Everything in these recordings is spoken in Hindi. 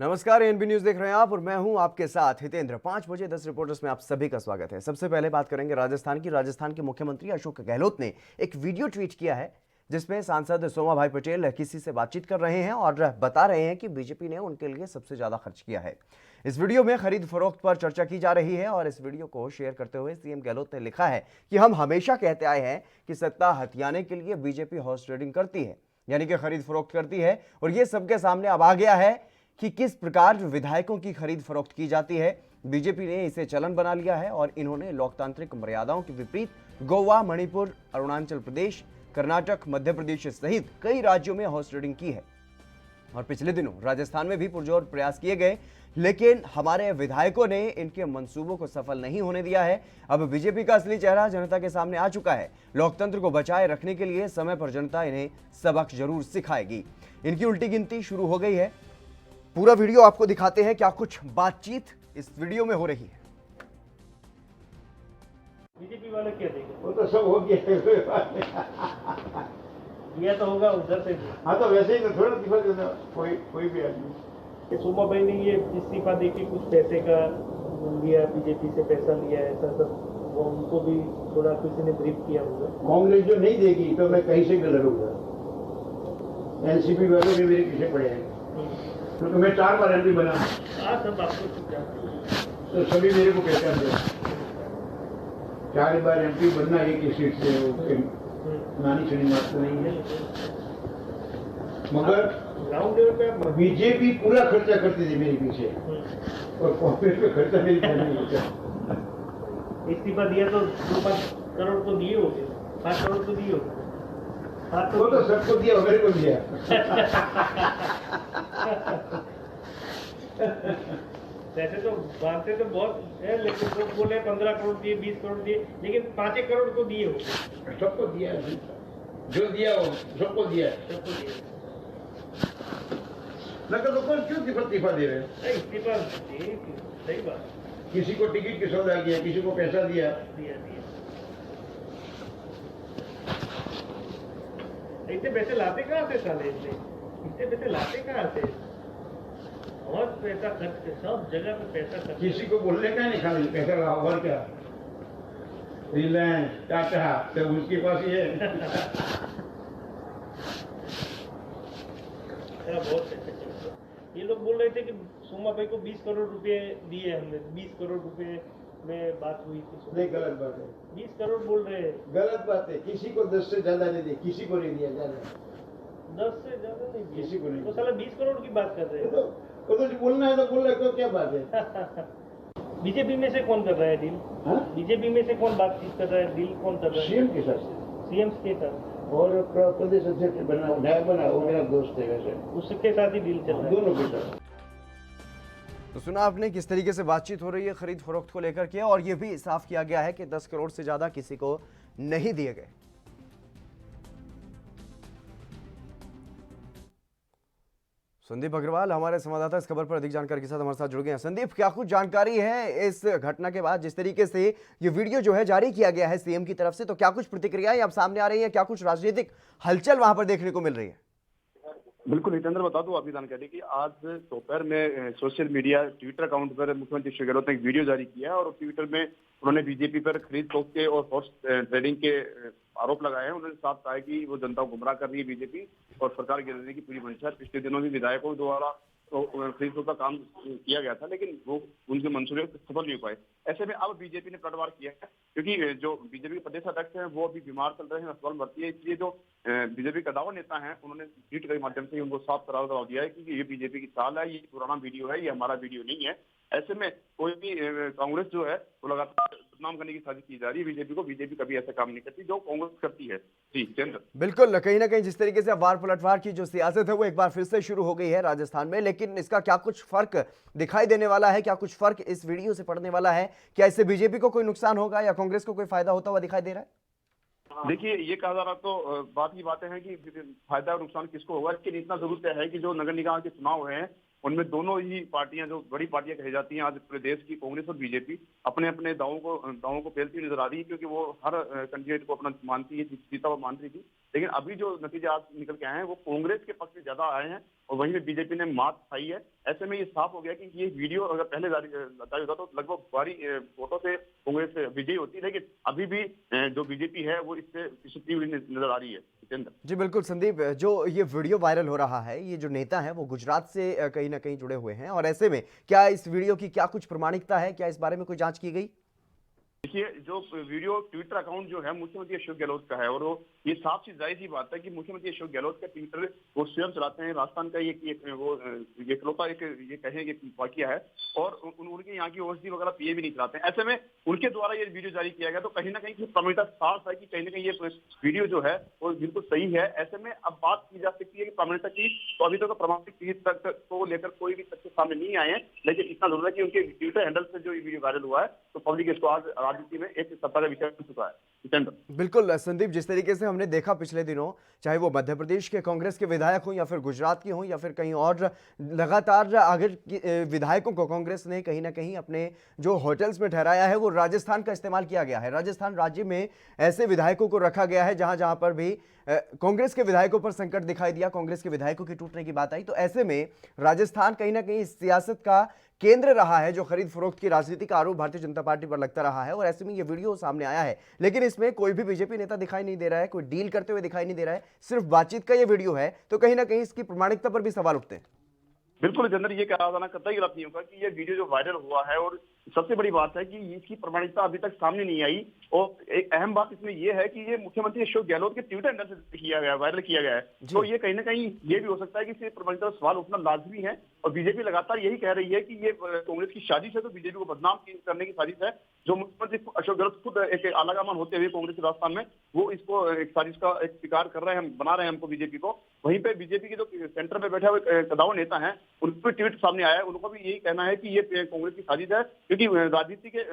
नमस्कार, एएनबी न्यूज देख रहे हैं आप और मैं हूं आपके साथ हितेंद्र। 5 बजे 10 रिपोर्टर्स में आप सभी का स्वागत है। सबसे पहले बात करेंगे राजस्थान के मुख्यमंत्री अशोक गहलोत ने एक वीडियो ट्वीट किया है जिसमें सांसद सोमा भाई पटेल किसी से बातचीत कर रहे हैं और बता रहे हैं कि बीजेपी ने उनके लिए सबसे ज्यादा खर्च किया है। इस वीडियो में खरीद फरोख्त पर चर्चा की जा रही है और इस वीडियो को शेयर करते हुए सीएम गहलोत ने लिखा है कि हम हमेशा कहते आए हैं कि सत्ता हथियाने के लिए बीजेपी हॉर्स ट्रेडिंग करती है, यानी कि खरीद फरोख्त करती है, और ये सबके सामने अब आ गया है कि किस प्रकार विधायकों की खरीद फरोख्त की जाती है। बीजेपी ने इसे चलन बना लिया है और इन्होंने लोकतांत्रिक मर्यादाओं के विपरीत गोवा, मणिपुर, अरुणाचल प्रदेश, कर्नाटक, मध्य प्रदेश सहित कई राज्यों में हॉर्स ट्रेडिंग की है। और पिछले दिनों राजस्थान में भी पुरजोर प्रयास किए गए, लेकिन हमारे विधायकों ने इनके मंसूबों को सफल नहीं होने दिया है। अब बीजेपी का असली चेहरा जनता के सामने आ चुका है। लोकतंत्र को बचाए रखने के लिए समय पर जनता इन्हें सबक जरूर सिखाएगी। इनकी उल्टी गिनती शुरू हो गई है। पूरा वीडियो आपको दिखाते हैं क्या कुछ बातचीत इस वीडियो में हो रही है। बीजेपी वाले क्या देंगे? वो तो सब हो गया दिया तो होगा उधर से भी। हाँ तो वैसे ही तो थोड़ा दिखा देना कोई भी आदमी। सोमा भाई ने ये इस्तीफा दे के कुछ पैसे का लिया, बीजेपी से पैसा लिया, ऐसा सब वो उनको भी थोड़ा किसी ने ब्रीफ किया होगा। कांग्रेस जो नहीं देगी तो मैं कहीं से भी लड़ूंगा। एनसीपी वाले भी मेरे पीछे पड़े हैं क्योंकि मैं 4 बार एमपी बना। सब आपको तो सभी मेरे को कहते हैं 4 बार एमपी बनना एक ही सीट से नानी छड़ी बात तो नहीं है। मगर ग्राउंड लेवल पे बीजेपी पूरा खर्चा करती थी मेरे पीछे और कांग्रेस पे खर्चा मेरी फैमिली होता। इस्तीफा दिया तो 2-5 करोड़ तो दिए होंगे, 5 करोड़ तो दिए होंगे। वो तो सबको दिया, मेरे को दिया। वैसे तो मानते तो बहुत है, लेकिन तो बोले 15 करोड़ दिए, 20 करोड़ दिए, लेकिन 5 करोड़ तो दिए होंगे। सबको दिया है, जो दिया हो सबको दिया है। सबको दिए। नकल लोग क्यों इस्तीफा दे रहे हैं? नहीं, इस्तीफा सही बात। किसी को टिकट की सौदा किया, किसी को पैसा दिया। इतने पैसे लाते कहाँ से साले? इतने पैसे लाते कहाँ से? और पैसा खर्च, सब जगह पे पैसा खर्च। किसी को बोलने का नहीं, खाली पैसा लगा और क्या। रिलायंस, टाटा, तो उसके पास ही है। बहुत पैसे चलते। ये लोग बोल रहे थे कि सोमा भाई को 20 करोड़ रुपए दिए हमने, 20 करोड़ रुपए में बात हुई थी। नहीं, गलत बात है। 20 करोड़ बोल रहे हैं। गलत बात है। किसी को 10 से ज्यादा नहीं दिया, किसी को नहीं दिया ज्यादा। 10 से ज्यादा नहीं दिया किसी को नहीं। तो साला 20 करोड़ की बात कर रहे हैं। तो बोलना है तो बोल रहे, तो क्या बात है। बीजेपी में से कौन कर रहा है डील? बीजेपी में से कौन बातचीत कर रहा है, डील कौन कर रहा है? सीएम के साथ। सीएम के साथ और प्रदेश अध्यक्ष बना, विधायक बना, वो मेरा दोस्त है। वैसे उसके साथ ही डील चल रहा है, दोनों के साथ। तो सुना आपने किस तरीके से बातचीत हो रही है खरीद फरोख्त को लेकर के, और यह भी साफ किया गया है कि 10 करोड़ से ज्यादा किसी को नहीं दिए गए। संदीप अग्रवाल हमारे संवाददाता इस खबर पर अधिक जानकारी के साथ हमारे साथ जुड़ गए हैं। संदीप, क्या कुछ जानकारी है इस घटना के बाद, जिस तरीके से ये वीडियो जो है जारी किया गया है सीएम की तरफ से, तो क्या कुछ प्रतिक्रियाएं अब सामने आ रही है, क्या कुछ राजनीतिक हलचल वहां पर देखने को मिल रही है? बिल्कुल हितेंद्र, बता दूं आपकी जानकारी कि आज दोपहर में सोशल मीडिया ट्विटर अकाउंट पर मुख्यमंत्री श्री गहलोत ने एक वीडियो जारी किया है और उस ट्विटर में उन्होंने बीजेपी पर खरीद फरोख्त के और हॉर्स ट्रेडिंग के आरोप लगाए हैं। उन्होंने साफ कहा है कि वो जनता को गुमराह कर रही है बीजेपी और सरकार गिराने की पूरी मंशा है। पिछले दिनों भी विधायकों द्वारा खरीद फरोख्त का काम किया गया था, लेकिन वो उनके मंसूबे सफल नहीं हो पाए। ऐसे में अब बीजेपी ने पलटवार किया है, क्योंकि जो बीजेपी के प्रदेश अध्यक्ष हैं वो अभी बीमार चल रहे हैं, अस्पताल भर्ती है। इसलिए जो बीजेपी का दावा नेता है उन्होंने ट्वीट के माध्यम से उनको साफ करार दिया है कि ये बीजेपी की चाल है, ये पुराना वीडियो है, ये हमारा वीडियो नहीं है। ऐसे में कोई भी कांग्रेस जो है वो लगातार बदनाम करने की साजिश की जा रही है बीजेपी को। बीजेपी कभी ऐसा काम नहीं करती जो कांग्रेस करती है। जी चंद्र, बिल्कुल, कहीं ना कहीं जिस तरीके से वार पलटवार की जो सियासत है वो एक बार फिर से शुरू हो गई है राजस्थान में, लेकिन इसका क्या कुछ फर्क दिखाई देने वाला है, क्या कुछ फर्क इस वीडियो से पड़ने वाला है? क्या इससे बीजेपी को कोई नुकसान होगा या कांग्रेस को कोई फायदा होता हुआ दिखाई दे रहा है? देखिए, ये कहा जा रहा तो बात की बातें हैं कि फायदा और नुकसान किसको होगा, लेकिन इतना जरूर तय है कि जो नगर निगम के चुनाव हैं उनमें दोनों ही पार्टियां, जो बड़ी पार्टियां कही जाती हैं आज प्रदेश की, कांग्रेस और बीजेपी, अपने अपने दावों को फैलती नजर आ रही है, क्योंकि वो हर कैंडिडेट को अपना मानती है, जीता हुआ मान रही थी। लेकिन अभी जो नतीजे आज निकल के आए हैं वो कांग्रेस के पक्ष में ज्यादा आए हैं और वहीं पे बीजेपी ने मात खाई है। ऐसे में ये साफ हो गया कि ये वीडियो अगर पहले जारी होता तो लगभग भारी वोटों से कांग्रेस विजयी होती, लेकिन अभी भी जो बीजेपी है वो इससे पिछड़ी हुई नजर आ रही है। जी बिल्कुल संदीप, जो ये वीडियो वायरल हो रहा है, ये जो नेता है वो गुजरात से कहीं ना कहीं जुड़े हुए हैं, और ऐसे में क्या इस वीडियो की क्या कुछ प्रमाणिकता है, क्या इस बारे में कोई जांच की गई? देखिए, जो वीडियो ट्विटर अकाउंट जो है मुख्यमंत्री अशोक गहलोत का है, और ये साफ सी जाहिर सी बात है कि मुख्यमंत्री अशोक गहलोत का ट्विटर वो स्वयं चलाते हैं। राजस्थान का ये इकलौता ये कहे वाकया है, और उनके यहाँ की ओएसडी वगैरह पीए भी नहीं चलाते हैं। ऐसे में उनके द्वारा ये वीडियो जारी किया गया तो कहीं ना कहीं प्रमाणिकता साफ है कि कहीं ना कहीं ये वीडियो जो है वो बिल्कुल सही है। ऐसे में अब बात की जा सकती है कि प्रमाणिकता की, तो अभी तक तो प्रमाणिक चीज तक को लेकर कोई भी तथ्य सामने नहीं आए हैं, लेकिन इतना जरूर है कि उनके ट्विटर हैंडल से जो ये वीडियो वायरल हुआ है तो पब्लिक इसको आज राजनीति में एक सत्ता का विषय बन चुका है। बिल्कुल संदीप, जिस तरीके से हमने देखा पिछले दिनों, चाहे वो मध्य प्रदेश के कांग्रेस के विधायक हों या फिर गुजरात के हों या फिर कहीं और, लगातार अगर विधायकों को कांग्रेस ने कहीं ना कहीं अपने जो होटल्स में ठहराया है वो राजस्थान का इस्तेमाल किया गया है। राजस्थान राज्य में ऐसे विधायकों को रखा गया है जहां जहां पर भी कांग्रेस के विधायकों पर संकट दिखाई दिया, कांग्रेस के विधायकों की टूटने की बात आई, तो ऐसे में राजस्थान कहीं ना कहीं सियासत का केंद्र रहा है, जो खरीद फरोख्त की राजनीति का आरोप भारतीय जनता पार्टी पर लगता रहा है, और ऐसे में ये वीडियो सामने आया है। लेकिन इसमें कोई भी बीजेपी नेता दिखाई नहीं दे रहा है, कोई डील करते हुए दिखाई नहीं दे रहा है, सिर्फ बातचीत का ये वीडियो है, तो कहीं ना कहीं इसकी प्रमाणिकता पर भी सवाल उठते हैं। बिल्कुल जनरल, ये कहा जाना कतई गलत नहीं होगा कि ये वीडियो जो वायरल हुआ है, और सबसे बड़ी बात है कि इसकी प्रमाणिकता अभी तक सामने नहीं आई, और एक अहम बात इसमें यह है कि ये मुख्यमंत्री अशोक गहलोत के ट्विटर हैंडल से किया गया, वायरल किया गया है। तो ये कहीं ना कहीं ये भी हो सकता है कि इससे प्रमाणिकता पर सवाल उठना लाजमी है, और बीजेपी लगातार यही कह रही है कि ये कांग्रेस की साजिश है, तो बीजेपी को बदनाम करने की साजिश है। जो मुख्यमंत्री अशोक गहलोत खुद एक आलाकमान होते हुए कांग्रेस के राजस्थान में वो इसको एक साजिश का एक शिकार कर रहे हैं, हम बना रहे हैं हमको बीजेपी को। वहीं पे बीजेपी के जो सेंटर में बैठे हुए कदावर नेता हैं, उनके ट्वीट सामने आया है, उनको भी यही कहना है कि ये कांग्रेस की साजिश है, क्योंकि राजनीति के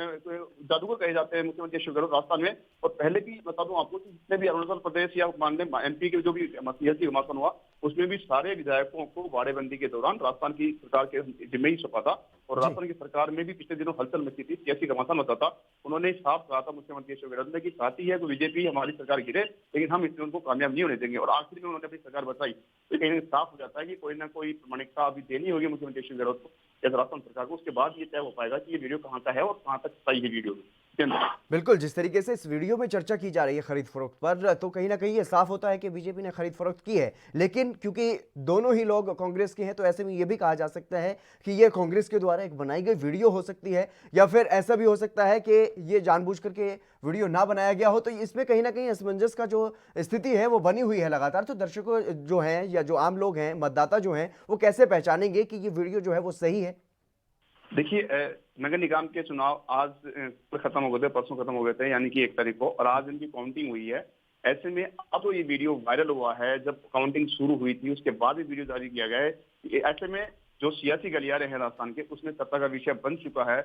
जादूगर कहे जाते हैं मुख्यमंत्री अशोक गहलोत राजस्थान में। और पहले भी बता दूं आपको कि जितने भी अरुणाचल प्रदेश या मान लें एमपी के जो भी सियासी घमासान हुआ, उसमें भी सारे विधायकों को बाड़ेबंदी के दौरान राजस्थान की सरकार के जिम्मे ही सौंपा था, और राजस्थान की सरकार में भी पिछले दिनों हलचल मची थी, सियासी घमासान होता था। उन्होंने साफ कहा था मुख्यमंत्री अशोक गहलोत ने कि चाहती है कि बीजेपी हमारी सरकार गिरे, लेकिन हम इसमें उनको कामयाब नहीं होने देंगे, और आखिर में उन्होंने अपनी सरकार बचाई। तो कहीं साफ हो जाता है कि कोई ना कोई प्रमाणिकता अभी देनी होगी मुख्यमंत्री अशोक गहलोत को या राजस्थान सरकार को, उसके बाद ये तय हो पाएगा कि ये वीडियो कहाँ का है और कहाँ तक सही है वीडियो। बिल्कुल, जिस तरीके से इस वीडियो में चर्चा की जा रही है खरीद फरोख्त पर, तो कहीं ना कहीं ये साफ होता है कि बीजेपी ने खरीद फरोख्त की है। लेकिन क्योंकि दोनों ही लोग कांग्रेस के हैं, तो ऐसे में ये भी कहा जा सकता है कि ये कांग्रेस के द्वारा एक बनाई गई वीडियो हो सकती है, या फिर ऐसा भी हो सकता है कि ये जानबूझ करके वीडियो ना बनाया गया हो। तो इसमें कहीं ना कहीं असमंजस का जो स्थिति है वो बनी हुई है लगातार। तो दर्शकों जो हैं या जो आम लोग हैं, मतदाता जो हैं, वो कैसे पहचानेंगे कि ये वीडियो जो है वो सही है? देखिए, नगर निगम के चुनाव आज खत्म हो गए थे, परसों खत्म हो गए थे, यानी कि 1 तारीख को, और आज इनकी काउंटिंग हुई है। ऐसे में अब तो ये वीडियो वायरल हुआ है, जब काउंटिंग शुरू हुई थी उसके बाद ये वीडियो जारी किया गया है। ऐसे में जो सियासी गलियारे हैं राजस्थान के, उसमें चर्चा का विषय बन चुका है।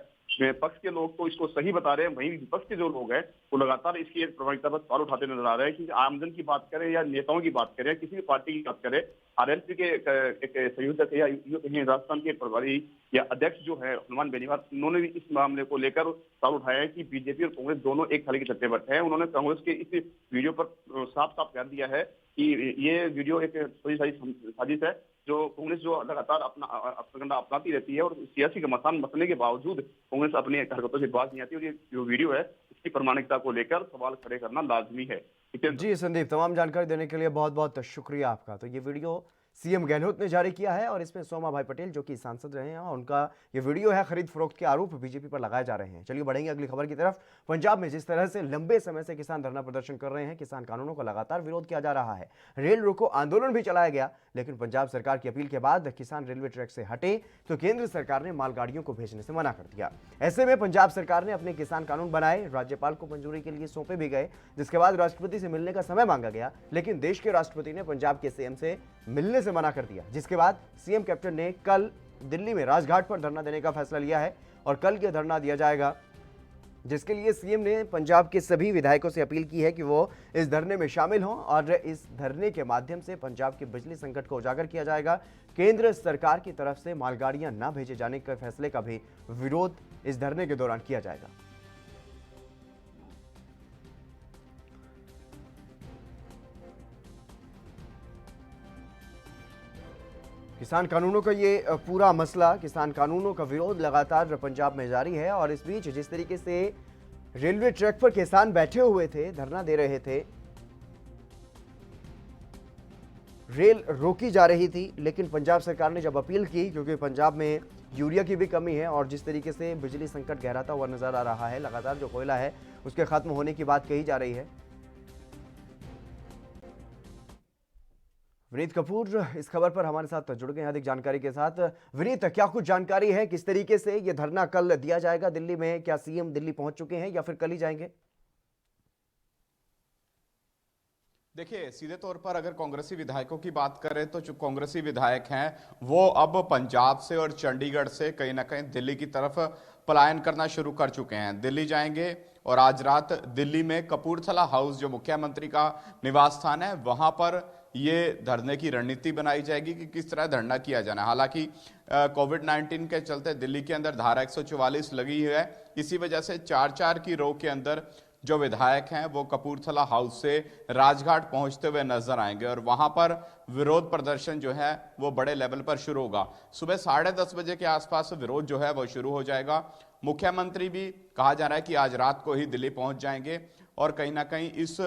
पक्ष के लोग तो इसको सही बता रहे हैं, वहीं विपक्ष के जो लोग हैं वो लगातार इसकी एक प्रमाणिकता पर सवाल उठाते नजर आ रहे हैं कि आमजन की बात करें या नेताओं की बात करें, किसी भी पार्टी की बात करें, आरएलपी के एक संयोजक या राजस्थान के प्रभारी या अध्यक्ष जो है हनुमान बेनीवाल, उन्होंने भी इस मामले को लेकर सवाल उठाया है कि बीजेपी और कांग्रेस दोनों एक थाली के तख्ते पर हैं। उन्होंने कांग्रेस के इस वीडियो पर साफ साफ कह दिया है कि ये वीडियो एक साजिश है, जो कांग्रेस जो लगातार अपना प्रोपेगेंडा अपनाती रहती है, और सियासी घमासान मसले के बावजूद कांग्रेस अपनी हरकतों से बाज नहीं आती, और ये जो वीडियो है इसकी प्रमाणिकता को लेकर सवाल खड़े करना लाजमी है। जी संदीप, तमाम जानकारी देने के लिए बहुत बहुत शुक्रिया आपका। तो ये वीडियो सीएम गहलोत ने जारी किया है, और इसमें सोमा भाई पटेल जो कि सांसद रहे हैं, उनका ये वीडियो है, खरीद फरोख्त के आरोप बीजेपी पर लगाए जा रहे हैं। चलिए बढ़ेंगे अगली खबर की तरफ। पंजाब में जिस तरह से लंबे समय से किसान धरना प्रदर्शन कर रहे हैं, किसान कानूनों का लगातार विरोध किया जा रहा है, रेल रोको आंदोलन भी चलाया गया, लेकिन पंजाब सरकार की अपील के बाद किसान रेलवे ट्रैक से हटे तो केंद्र सरकार ने मालगाड़ियों को भेजने से मना कर दिया। ऐसे में पंजाब सरकार ने अपने किसान कानून बनाए, राज्यपाल को मंजूरी के लिए सौंपे भी गए, जिसके बाद राष्ट्रपति से मिलने का समय मांगा गया, लेकिन देश के राष्ट्रपति ने पंजाब के सीएम से मिलने से मना कर दिया, जिसके बाद सीएम कैप्टन ने कल दिल्ली में राजघाट पर धरना देने का फैसला लिया है, और कल यह धरना दिया जाएगा, जिसके लिए सीएम ने पंजाब के सभी विधायकों से अपील की है कि वो इस धरने में शामिल हों, और इस धरने के माध्यम से पंजाब के बिजली संकट को उजागर किया जाएगा। केंद्र सरकार की तरफ से मालगाड़ियां न भेजे जाने के फैसले का भी विरोध इस धरने के दौरान किया जाएगा। किसान कानूनों का ये पूरा मसला, किसान कानूनों का विरोध लगातार पंजाब में जारी है और इस बीच जिस तरीके से रेलवे ट्रैक पर किसान बैठे हुए थे, धरना दे रहे थे, रेल रोकी जा रही थी, लेकिन पंजाब सरकार ने जब अपील की, क्योंकि पंजाब में यूरिया की भी कमी है और जिस तरीके से बिजली संकट गहराता हुआ नजर आ रहा है, लगातार जो कोयला है उसके खत्म होने की बात कही जा रही है। विनीत कपूर इस खबर पर हमारे साथ जुड़ गए हैं अधिक जानकारी के साथ। विनीत, क्या कुछ जानकारी है, किस तरीके से ये धरना कल दिया जाएगा दिल्ली में? क्या सीएम दिल्ली पहुंच चुके हैं या फिर कल ही जाएंगे? देखिए, सीधे तौर पर अगर कांग्रेसी विधायकों की बात करें तो जो कांग्रेसी विधायक हैं वो अब पंजाब से और चंडीगढ़ से कहीं ना कहीं दिल्ली की तरफ पलायन करना शुरू कर चुके हैं। दिल्ली जाएंगे और आज रात दिल्ली में कपूरथला हाउस, जो मुख्यमंत्री का निवास स्थान है, वहां पर ये धरने की रणनीति बनाई जाएगी कि किस तरह धरना किया जाना है। हालांकि कोविड-19 के चलते दिल्ली के अंदर धारा 144 लगी है, इसी वजह से 4-4 की रो के अंदर जो विधायक हैं वो कपूरथला हाउस से राजघाट पहुंचते हुए नजर आएंगे और वहां पर विरोध प्रदर्शन जो है वो बड़े लेवल पर शुरू होगा। सुबह 10:30 बजे के आसपास विरोध जो है वो शुरू हो जाएगा। मुख्यमंत्री भी कहा जा रहा है कि आज रात को ही दिल्ली पहुंच जाएंगे और कहीं ना कहीं इस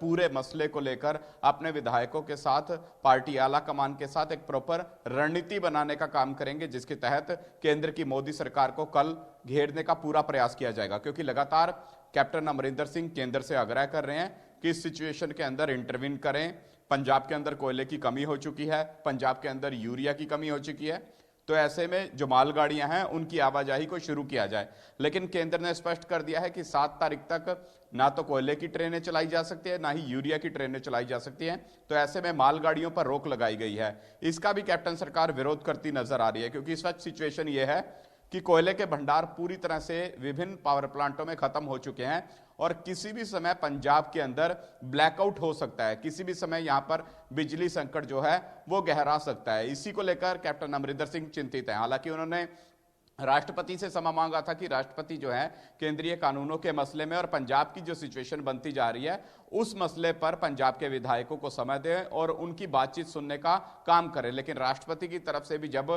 पूरे मसले को लेकर अपने विधायकों के साथ, पार्टी आला कमान के साथ एक प्रॉपर रणनीति बनाने का काम करेंगे, जिसके तहत केंद्र की मोदी सरकार को कल घेरने का पूरा प्रयास किया जाएगा। क्योंकि लगातार कैप्टन अमरिंदर सिंह केंद्र से आग्रह कर रहे हैं कि इस सिचुएशन के अंदर इंटरवीन करें। पंजाब के अंदर कोयले की कमी हो चुकी है, पंजाब के अंदर यूरिया की कमी हो चुकी है, तो ऐसे में जो मालगाड़ियां हैं उनकी आवाजाही को शुरू किया जाए। लेकिन केंद्र ने स्पष्ट कर दिया है कि 7 तारीख तक ना तो कोयले की ट्रेनें चलाई जा सकती है, ना ही यूरिया की ट्रेनें चलाई जा सकती हैं, तो ऐसे में मालगाड़ियों पर रोक लगाई गई है। इसका भी कैप्टन सरकार विरोध करती नजर आ रही है, क्योंकि इस वक्त सिचुएशन ये है कि कोयले के भंडार पूरी तरह से विभिन्न पावर प्लांटों में खत्म हो चुके हैं और किसी भी समय पंजाब के अंदर ब्लैकआउट हो सकता है, किसी भी समय यहां पर बिजली संकट जो है वो गहरा सकता है। इसी को लेकर कैप्टन अमरिंदर सिंह चिंतित हैं। हालांकि उन्होंने राष्ट्रपति से समय मांगा था कि राष्ट्रपति जो है केंद्रीय कानूनों के मसले में और पंजाब की जो सिचुएशन बनती जा रही है उस मसले पर पंजाब के विधायकों को समय दें और उनकी बातचीत सुनने का काम करें। लेकिन राष्ट्रपति की तरफ से भी जब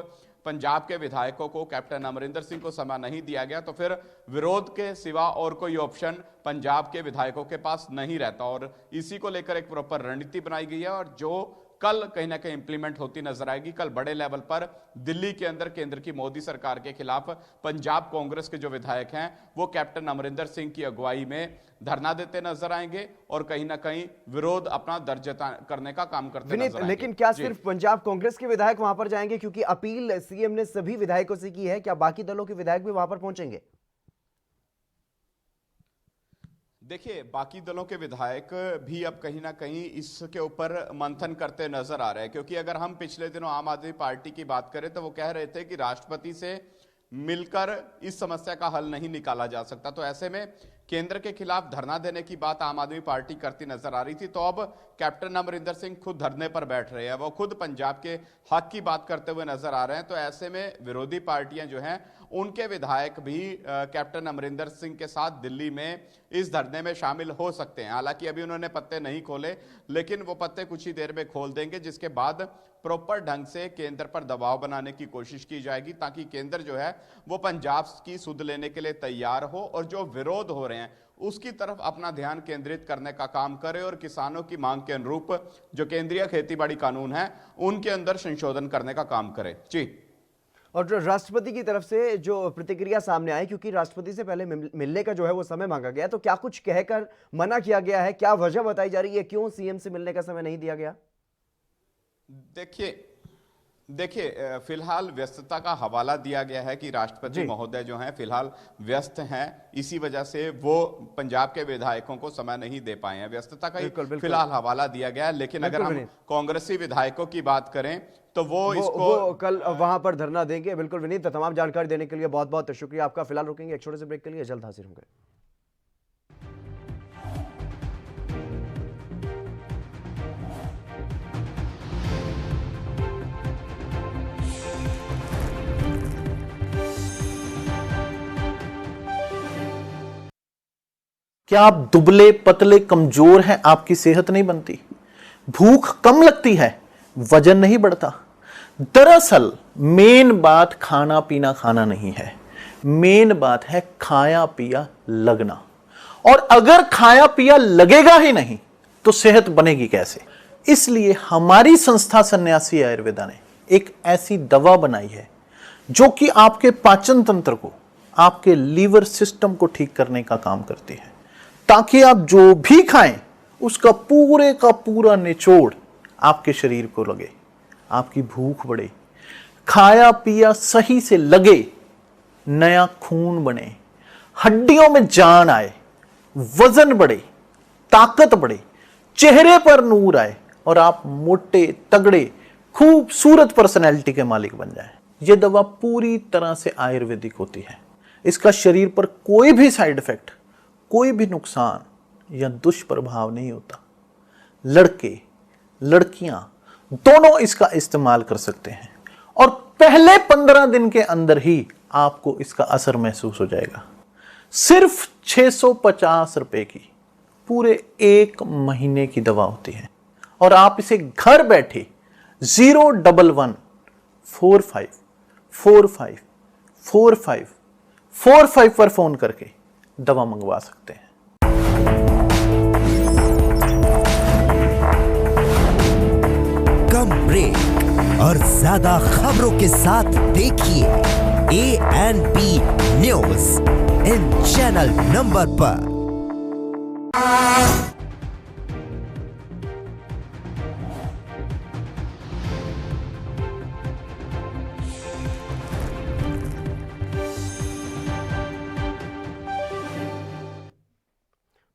पंजाब के विधायकों को, कैप्टन अमरिंदर सिंह को समय नहीं दिया गया, तो फिर विरोध के सिवा और कोई ऑप्शन पंजाब के विधायकों के पास नहीं रहता और इसी को लेकर एक प्रॉपर रणनीति बनाई गई है और जो कल कहीं ना कहीं इंप्लीमेंट होती नजर आएगी। कल बड़े लेवल पर दिल्ली के अंदर केंद्र की मोदी सरकार के खिलाफ पंजाब कांग्रेस के जो विधायक हैं वो कैप्टन अमरिंदर सिंह की अगुवाई में धरना देते नजर आएंगे और कहीं ना कहीं विरोध अपना दर्ज करने का काम करते नजर आएंगे। लेकिन क्या सिर्फ पंजाब कांग्रेस के विधायक वहां पर जाएंगे? क्योंकि अपील सीएम ने सभी विधायकों से की है, क्या बाकी दलों के विधायक भी वहां पर पहुंचेंगे? देखिए, बाकी दलों के विधायक भी अब कहीं ना कहीं इसके ऊपर मंथन करते नजर आ रहे हैं, क्योंकि अगर हम पिछले दिनों आम आदमी पार्टी की बात करें तो वो कह रहे थे कि राष्ट्रपति से मिलकर इस समस्या का हल नहीं निकाला जा सकता। तो ऐसे में केंद्र के खिलाफ धरना देने की बात आम आदमी पार्टी करती नजर आ रही थी, तो अब कैप्टन अमरिंदर सिंह खुद धरने पर बैठ रहे हैं, वो खुद पंजाब के हक की बात करते हुए नजर आ रहे हैं। तो ऐसे में विरोधी पार्टियां जो हैं उनके विधायक भी कैप्टन अमरिंदर सिंह के साथ दिल्ली में इस धरने में शामिल हो सकते हैं। हालांकि अभी उन्होंने पत्ते नहीं खोले, लेकिन वो पत्ते कुछ ही देर में खोल देंगे, जिसके बाद प्रॉपर ढंग से केंद्र पर दबाव बनाने की कोशिश की जाएगी ताकि केंद्र जो है वो पंजाब की सुध लेने के लिए तैयार हो और जो विरोध हो रहे हैं उसकी तरफ अपना ध्यान केंद्रित करने का काम करे और किसानों की मांग के अनुरूप जो केंद्रीय खेतीबाड़ी कानून है उनके अंदर संशोधन करने का काम करे। जी, और राष्ट्रपति की तरफ से जो प्रतिक्रिया सामने आई, क्योंकि राष्ट्रपति से पहले मिलने का जो है वो समय मांगा गया, तो क्या कुछ कहकर मना किया गया है? क्या वजह बताई जा रही है, क्यों सीएम से मिलने का समय नहीं दिया गया? देखिए, फिलहाल व्यस्तता का हवाला दिया गया है कि राष्ट्रपति महोदय जो हैं फिलहाल व्यस्त हैं, इसी वजह से वो पंजाब के विधायकों को समय नहीं दे पाए हैं। व्यस्तता का फिलहाल हवाला दिया गया है। लेकिन अगर हम कांग्रेसी विधायकों की बात करें तो वो कल वहां पर धरना देंगे। बिल्कुल विनीत, तमाम जानकारी देने के लिए बहुत बहुत शुक्रिया आपका। फिलहाल रुकेंगे एक छोटे से ब्रेक के लिए, जल्द हाजिर होंगे। क्या आप दुबले पतले कमजोर हैं? आपकी सेहत नहीं बनती, भूख कम लगती है, वजन नहीं बढ़ता, दरअसल मेन बात खाना पीना खाना नहीं है, मेन बात है खाया पिया लगना। और अगर खाया पिया लगेगा ही नहीं तो सेहत बनेगी कैसे? इसलिए हमारी संस्था सन्यासी आयुर्वेदा ने एक ऐसी दवा बनाई है जो कि आपके पाचन तंत्र को, आपके लीवर सिस्टम को ठीक करने का काम करती है, ताकि आप जो भी खाएं उसका पूरे का पूरा निचोड़ आपके शरीर को लगे, आपकी भूख बढ़े, खाया पिया सही से लगे, नया खून बने, हड्डियों में जान आए, वजन बढ़े, ताकत बढ़े, चेहरे पर नूर आए और आप मोटे तगड़े खूबसूरत पर्सनैलिटी के मालिक बन जाएं। यह दवा पूरी तरह से आयुर्वेदिक होती है। इसका शरीर पर कोई भी साइड इफेक्ट, कोई भी नुकसान या दुष्प्रभाव नहीं होता। लड़के लड़कियां दोनों इसका इस्तेमाल कर सकते हैं और पहले 15 दिन के अंदर ही आपको इसका असर महसूस हो जाएगा। सिर्फ 650 रुपए की पूरे 1 महीने की दवा होती है और आप इसे घर बैठे 01145454545 पर फोन करके दवा मंगवा सकते हैं। कम ब्रेक और ज्यादा खबरों के साथ देखिए ANP news in channel number पर।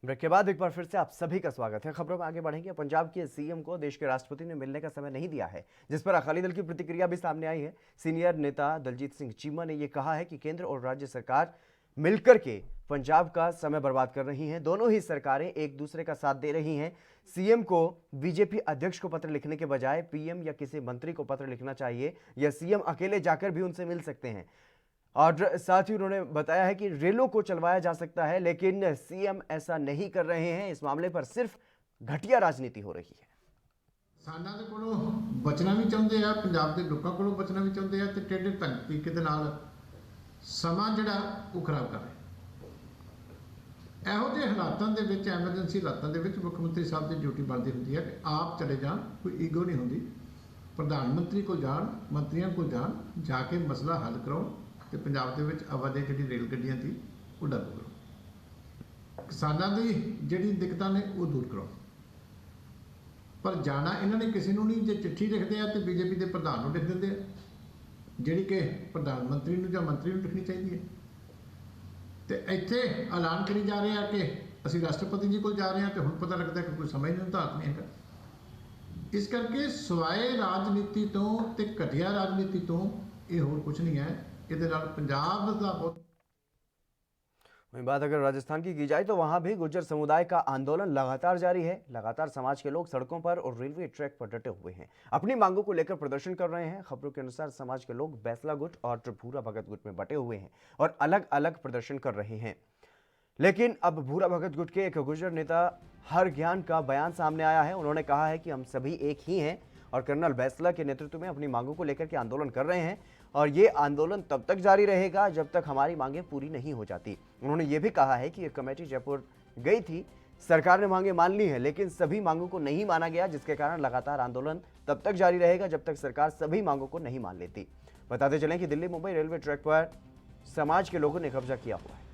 ब्रेक के बाद एक बार फिर से आप सभी का स्वागत है। खबरों में आगे बढ़ेंगे। पंजाब के सीएम को देश के राष्ट्रपति ने मिलने का समय नहीं दिया है, जिस पर अकाली दल की प्रतिक्रिया भी सामने आई है। सीनियर नेता दलजीत सिंह चीमा ने यह कहा है कि केंद्र और राज्य सरकार मिलकर के पंजाब का समय बर्बाद कर रही हैं। दोनों ही सरकारें एक दूसरे का साथ दे रही हैं। सीएम को बीजेपी अध्यक्ष को पत्र लिखने के बजाय पीएम या किसी मंत्री को पत्र लिखना चाहिए, या सीएम अकेले जाकर भी उनसे मिल सकते हैं। और साथ ही उन्होंने बताया है कि रेलों को चलवाया जा सकता है, लेकिन सीएम ऐसा नहीं कर रहे हैं। इस मामले पर सिर्फ घटिया राजनीति हो रही है। ਸਾਨਾਂ ਦੇ ਕੋਲੋਂ ਬਚਣਾ ਵੀ ਚਾਹੁੰਦੇ ਆ, ਪੰਜਾਬ ਦੇ ਲੋਕਾਂ ਕੋਲੋਂ ਬਚਣਾ ਵੀ ਚਾਹੁੰਦੇ ਆ ਤੇ ਟੇਢੇ ਤਰੀਕੇ ਦੇ ਨਾਲ ਸਮਾਂ ਜਿਹੜਾ ਉਹ ਖਰਾਬ ਕਰ ਰਹੇ। ਇਹੋ ਜਿਹੇ ਹਾਲਾਤਾਂ ਦੇ ਵਿੱਚ, ਐਮਰਜੈਂਸੀ ਹਾਲਾਤਾਂ ਦੇ ਵਿੱਚ ਮੁੱਖ ਮੰਤਰੀ ਸਾਹਿਬ ਦੀ ਡਿਊਟੀ ਬਣਦੀ ਹੁੰਦੀ ਹੈ ਕਿ ਆਪ ਚਲੇ ਜਾਣ, ਕੋਈ ਈਗੋ ਨਹੀਂ ਹੁੰਦੀ। ਪ੍ਰਧਾਨ ਮੰਤਰੀ ਕੋਲ ਜਾਣ, ਮੰਤਰੀਆਂ ਕੋਲ ਜਾਣ, ਜਾ ਕੇ ਮਸਲਾ ਹੱਲ ਕਰਾਉਣ ਤੇ ਪੰਜਾਬ ਦੇ ਵਿੱਚ ਆਵਾਜਾਈ ਜਿਹੜੀ ਰੇਲ ਗੱਡੀਆਂ ਦੀ ਉਹ ਡੱਬ ਕਰੋ। ਕਿਸਾਨਾਂ ਦੀ ਜਿਹੜੀ ਦਿੱਕਤਾਂ ਨੇ ਉਹ ਦੂਰ ਕਰੋ। ਪਰ ਜਾਣਾ ਇਹਨਾਂ ਨੇ ਕਿਸੇ ਨੂੰ ਨਹੀਂ। ਜੇ ਚਿੱਠੀ ਲਿਖਦੇ ਆ ਤੇ ਬੀਜੇਪੀ ਦੇ ਪ੍ਰਧਾਨ ਨੂੰ ਲਿਖ ਦਿੰਦੇ ਆ, ਜਿਹੜੀ ਕਿ ਪ੍ਰਧਾਨ ਮੰਤਰੀ ਨੂੰ ਜਾਂ ਮੰਤਰੀ ਨੂੰ ਲਿਖਣੀ ਚਾਹੀਦੀ ਹੈ। ਤੇ ਇੱਥੇ ਐਲਾਨ ਕਰੀ ਜਾ ਰਹੇ ਆ ਕਿ ਅਸੀਂ ਰਾਸ਼ਟਰਪਤੀ ਜੀ ਕੋਲ ਜਾ ਰਹੇ ਹਾਂ ਤੇ ਹੁਣ ਪਤਾ ਲੱਗਦਾ ਕਿ ਕੋਈ ਸਮਝ ਨਿਰਧਾਰਤ ਨਹੀਂ ਹੈਗਾ। ਇਸ ਕਰਕੇ ਸਵਾਏ ਰਾਜਨੀਤੀ ਤੋਂ ਤੇ ਘਟੀਆ ਰਾਜਨੀਤੀ ਤੋਂ ਇਹ ਹੋਰ ਕੁਝ नहीं है। वहीं बात अगर राजस्थान की जाए तो वहां भी गुर्जर समुदाय का आंदोलन लगातार जारी है। लगातार समाज के लोग सड़कों पर और रेलवे ट्रैक पर डटे हुए हैं, अपनी मांगों को लेकर प्रदर्शन कर रहे हैं। खबरों के अनुसार समाज के लोग बैसला गुट और भूरा भगत गुट में बटे हुए हैं और अलग अलग प्रदर्शन कर रहे हैं। लेकिन अब भूरा भगत गुट के एक गुर्जर नेता हर ज्ञान का बयान सामने आया है। उन्होंने कहा है कि हम सभी एक ही हैं और कर्नल बैसला के नेतृत्व में अपनी मांगों को लेकर के आंदोलन कर रहे हैं और ये आंदोलन तब तक जारी रहेगा जब तक हमारी मांगें पूरी नहीं हो जाती। उन्होंने ये भी कहा है कि ये कमेटी जयपुर गई थी, सरकार ने मांगें मान ली हैं, लेकिन सभी मांगों को नहीं माना गया, जिसके कारण लगातार आंदोलन तब तक जारी रहेगा जब तक सरकार सभी मांगों को नहीं मान लेती। बताते चलें कि दिल्ली मुंबई रेलवे ट्रैक पर समाज के लोगों ने कब्जा किया हुआ है।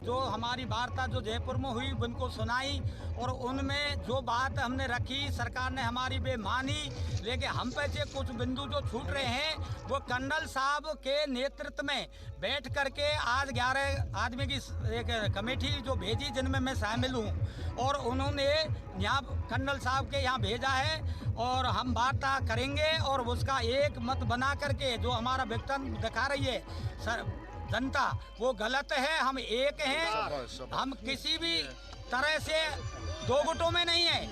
जो हमारी वार्ता जो जयपुर में हुई उनको सुनाई और उनमें जो बात हमने रखी, सरकार ने हमारी बेमानी, लेकिन हम पे से कुछ बिंदु जो छूट रहे हैं वो कर्नल साहब के नेतृत्व में बैठ करके आज 11 आदमी की एक कमेटी जो भेजी, जिनमें मैं शामिल हूँ, और उन्होंने यहाँ कर्नल साहब के यहाँ भेजा है और हम वार्ता करेंगे और उसका एक मत बना करके जो हमारा व्यक्तित्व दिखा रही है सर जनता, वो गलत है। हम एक हैं, हम किसी भी तरह से दो गुटों में नहीं है।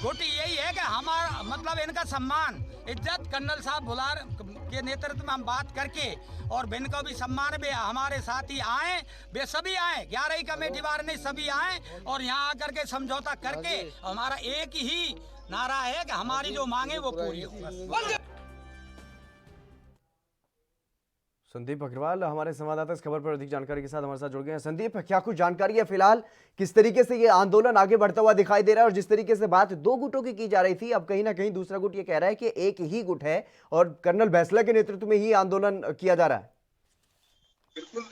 गुट यही है कि हमारा मतलब इनका सम्मान, इज्जत, कर्नल साहब भुलार के नेतृत्व में हम बात करके और इनका भी सम्मान भी हमारे साथी आए, वे सभी आए, 11 कमेटी वाले नहीं सभी आए और यहाँ आकर के समझौता करके हमारा एक ही नारा है कि हमारी जो मांगे वो पूरी हो। संदीप अग्रवाल हमारे संवाददाता इस खबर पर अधिक जानकारी के साथ हमारे साथ जुड़ गए हैं। संदीप, क्या कुछ जानकारी है फिलहाल, किस तरीके से ये आंदोलन आगे बढ़ता हुआ दिखाई दे रहा है? और जिस तरीके से बात दो गुटों की जा रही थी, अब कहीं ना कहीं दूसरा गुट ये कह रहा है कि एक ही गुट है और कर्नल बैंसला के नेतृत्व में ही आंदोलन किया जा रहा है। बिल्कुल,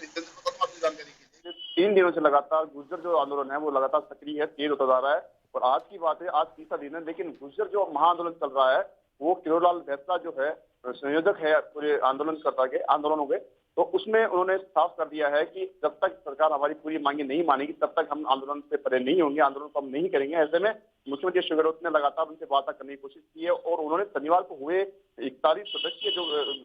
3 दिनों से लगातार गुर्जर जो आंदोलन है वो लगातार सक्रिय है, तेज होता जा रहा है। और आज की बात है, आज तीसरा दिन है, लेकिन गुर्जर जो महाआंदोलन चल रहा है वो किरोड़ीलाल बैंसला जो है संयोजक है पूरे आंदोलनों के, तो उसमें उन्होंने साफ कर दिया है कि जब तक सरकार हमारी पूरी मांगे नहीं मानेगी तब तक हम आंदोलन से परे नहीं होंगे, आंदोलन को हम नहीं करेंगे। ऐसे में मुख्यमंत्री अशोक गहलोत ने लगातार उनसे वार्ता करने की कोशिश की है और उन्होंने शनिवार को हुए 41 सदस्यीय जो